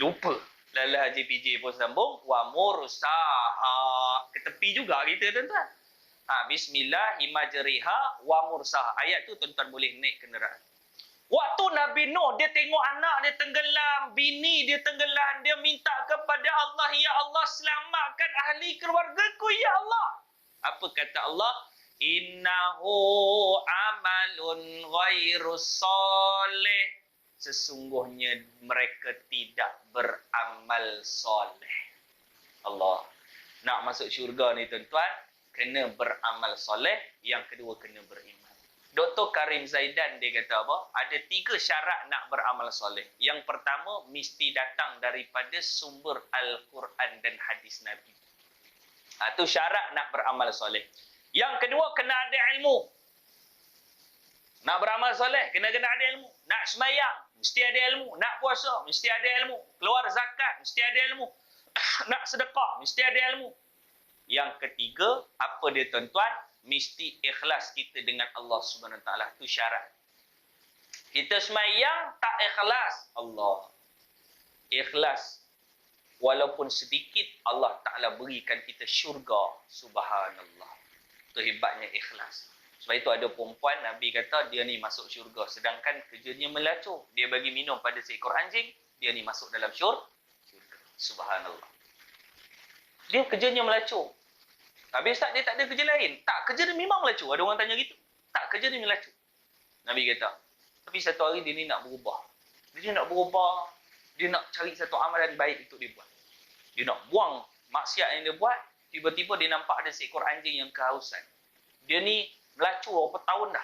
lupa. Lala Haji PJ pun sambung wa mursaha. Ke tepi juga kita tuan-tuan. Bismillahimajriha wa mursaha. Ayat tu tuan-tuan boleh naik kenderaan. Waktu Nabi Nuh dia tengok anak dia tenggelam, bini dia tenggelam, dia minta kepada Allah, ya Allah selamatkan ahli keluargaku ya Allah. Apa kata Allah? Innahu amalun ghairu soleh. Sesungguhnya mereka tidak beramal soleh. Allah. Nak masuk syurga ni tuan-tuan, kena beramal soleh. Yang kedua kena beriman. Dr. Karim Zaidan dia kata apa? Ada 3 syarat nak beramal soleh. Yang pertama, mesti datang daripada sumber Al-Quran dan hadis Nabi. Itu syarat nak beramal soleh. Yang kedua, kena ada ilmu. Nak beramal soleh, kena ada ilmu. Nak semayang, mesti ada ilmu. Nak puasa, mesti ada ilmu. Keluar zakat, mesti ada ilmu. Nak sedekah, mesti ada ilmu. Yang ketiga, apa dia tuan-tuan? Mesti ikhlas kita dengan Allah Subhanahu Wa Taala. Itu syarat. Kita semayang tak ikhlas, Allah. Ikhlas. Walaupun sedikit, Allah Ta'ala berikan kita syurga. Subhanallah. Itu hebatnya ikhlas. Sebab itu ada perempuan, Nabi kata dia ni masuk syurga. Sedangkan kerjanya melacur. Dia bagi minum pada seekor anjing. Dia ni masuk dalam syurga. Subhanallah. Dia kerjanya melacur. Habis tak dia tak ada kerja lain. Tak, kerja dia memang melacur. Ada orang tanya gitu. Tak, kerja dia melacur. Nabi kata. Tapi satu hari dia ni nak berubah. Dia nak berubah. Dia nak cari satu amalan baik untuk dia buat. Dia nak buang maksiat yang dia buat. Tiba-tiba dia nampak ada seekor anjing yang kehausan. Dia ni melacur berapa tahun dah.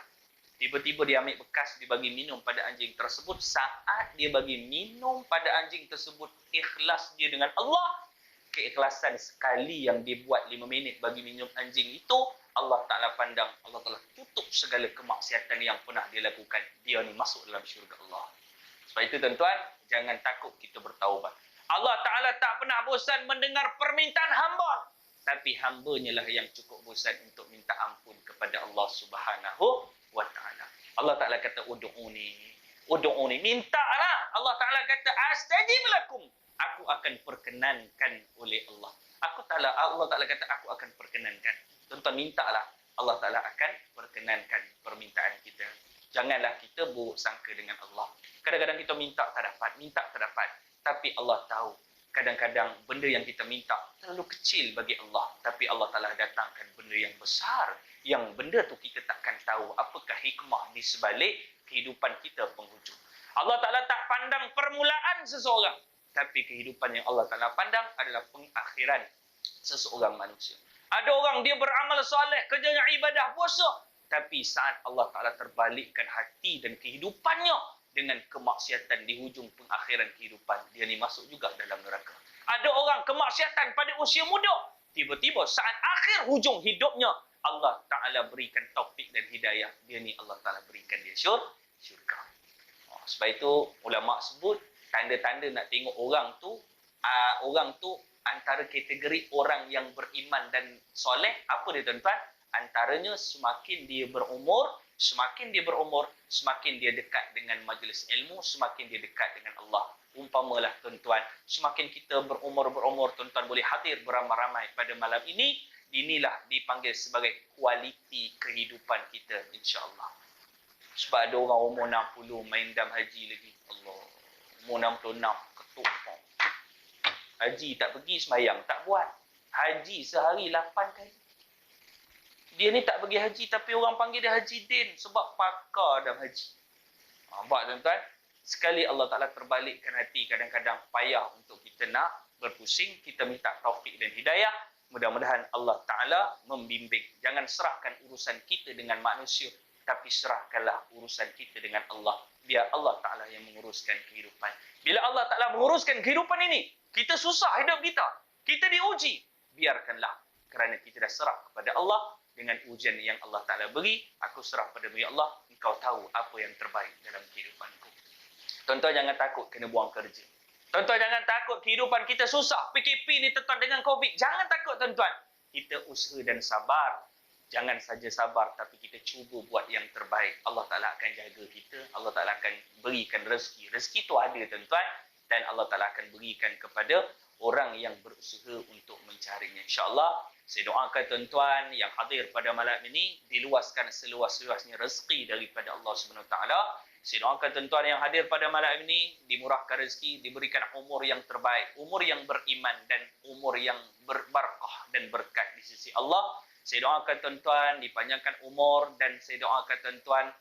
Tiba-tiba dia ambil bekas, dia bagi minum pada anjing tersebut. Saat dia bagi minum pada anjing tersebut, ikhlas dia dengan Allah. Keikhlasan sekali yang dia buat 5 minit bagi minum anjing itu, Allah Ta'ala pandang, Allah Ta'ala tutup segala kemaksiatan yang pernah dia lakukan. Dia ni masuk dalam syurga Allah. Sebab itu tuan-tuan, jangan takut kita bertaubat. Allah Ta'ala tak pernah bosan mendengar permintaan hamba. Tapi hambanya lah yang cukup bosan untuk minta ampun kepada Allah Subhanahu Wa Ta'ala. Allah Ta'ala kata, Udu'uni. Mintalah. Allah Ta'ala kata, astajib lakum. Aku akan perkenankan oleh Allah. Allah Ta'ala kata, aku akan perkenankan. Tuan-tuan mintalah. Allah Ta'ala akan perkenankan permintaan kita. Janganlah kita buruk sangka dengan Allah. Kadang-kadang kita minta tak dapat. Tapi Allah tahu. Kadang-kadang benda yang kita minta terlalu kecil bagi Allah. Tapi Allah Ta'ala datangkan benda yang besar. Yang benda tu kita takkan tahu apakah hikmah di sebalik kehidupan kita penghujung. Allah Ta'ala tak pandang permulaan seseorang. Tapi kehidupan yang Allah Ta'ala pandang adalah pengakhiran seseorang manusia. Ada orang dia beramal soleh, kerjanya ibadah, puasa. Tapi saat Allah Ta'ala terbalikkan hati dan kehidupannya dengan kemaksiatan di hujung pengakhiran kehidupan, dia ni masuk juga dalam neraka. Ada orang kemaksiatan pada usia muda. Tiba-tiba saat akhir hujung hidupnya, Allah Ta'ala berikan taufik dan hidayah. Dia ni Allah Ta'ala berikan dia syurga. Sebab itu ulama sebut, tanda-tanda nak tengok orang tu antara kategori orang yang beriman dan soleh. Apa dia tuan-tuan? Antaranya semakin dia berumur, semakin dia dekat dengan majlis ilmu, semakin dia dekat dengan Allah. Umpamalah tuan-tuan, semakin kita berumur, tuan-tuan boleh hadir beramai-ramai pada malam ini. inilah dipanggil sebagai kualiti kehidupan kita, insya-Allah. Sebab ada orang umur 60 main dam haji lagi. Allah. Umur 66 ketuk. Haji tak pergi, sembahyang tak buat. Haji sehari 8 kali. Dia ni tak pergi haji tapi orang panggil dia Haji Din sebab pakar dam haji. Nampak tuan-tuan? Sekali Allah Ta'ala terbalikkan hati, kadang-kadang payah untuk kita nak berpusing, kita minta taufik dan hidayah. Mudah-mudahan Allah Ta'ala membimbing. Jangan serahkan urusan kita dengan manusia, tapi serahkanlah urusan kita dengan Allah. Biar Allah Ta'ala yang menguruskan kehidupan. Bila Allah Ta'ala menguruskan kehidupan ini, kita susah hidup kita. Kita diuji. Biarkanlah. Kerana kita dah serah kepada Allah dengan ujian yang Allah Ta'ala beri. Aku serah pada Ya Allah. Engkau tahu apa yang terbaik dalam kehidupanku. Tuan-tuan jangan takut kena buang kerja. Tuan-tuan jangan takut kehidupan kita susah. PKP ni tuan dengan COVID. Jangan takut tuan-tuan. Kita usaha dan sabar. Jangan saja sabar tapi kita cuba buat yang terbaik. Allah Ta'ala akan jaga kita. Allah Ta'ala akan berikan rezeki. Rezeki tu ada tuan-tuan. Dan Allah Ta'ala akan berikan kepada orang yang berusaha untuk mencarinya. InsyaAllah saya doakan tuan-tuan yang hadir pada malam ini diluaskan seluas-luasnya rezeki daripada Allah Subhanahu Wa Taala. Saya doakan tuan-tuan yang hadir pada malam ini dimurahkan rezeki, diberikan umur yang terbaik, umur yang beriman dan umur yang berbarakah dan berkat di sisi Allah. Saya doakan tuan-tuan dipanjangkan umur dan saya doakan tuan-tuan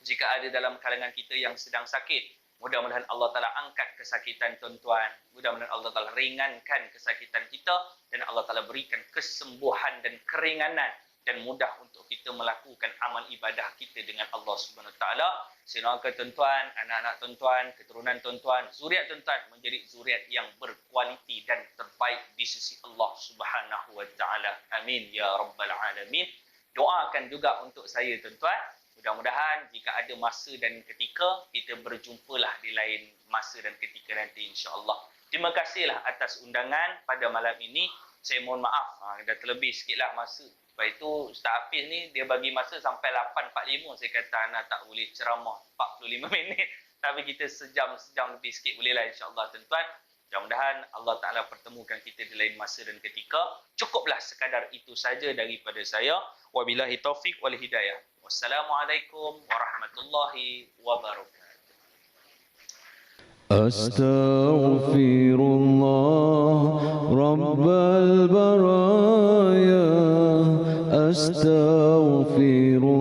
jika ada dalam kalangan kita yang sedang sakit, mudah-mudahan Allah Ta'ala angkat kesakitan tuan-tuan. Mudah-mudahan Allah Ta'ala ringankan kesakitan kita dan Allah Ta'ala berikan kesembuhan dan keringanan dan mudah untuk kita melakukan amal ibadah kita dengan Allah Subhanahu Wa Taala. Saya doakan tuan-tuan, anak-anak tuan-tuan, keturunan tuan-tuan, zuriat tuan-tuan menjadi zuriat yang berkualiti dan terbaik di sisi Allah Subhanahu Wa Taala. Amin ya rabbal alamin. Doakan juga untuk saya tuan-tuan. Mudah-mudahan jika ada masa dan ketika, kita berjumpalah di lain masa dan ketika nanti insya-Allah. Terima kasihlah atas undangan pada malam ini. Saya mohon maaf, dah terlebih sikitlah masa. Sebab itu Ustaz Hafiz ni dia bagi masa sampai 8.45. Saya kata Ana tak boleh ceramah 45 minit. Tapi kita sejam lebih sikit bolehlah insya-Allah tuan-tuan. Mudah-mudahan Allah Ta'ala pertemukan kita di lain masa dan ketika. Cukuplah sekadar itu saja daripada saya. Wabillahi taufiq wal hidayah. Wassalamualaikum warahmatullahi wabarakatuh. Astaghfirullah Rabbal baraya. Astaghfirullah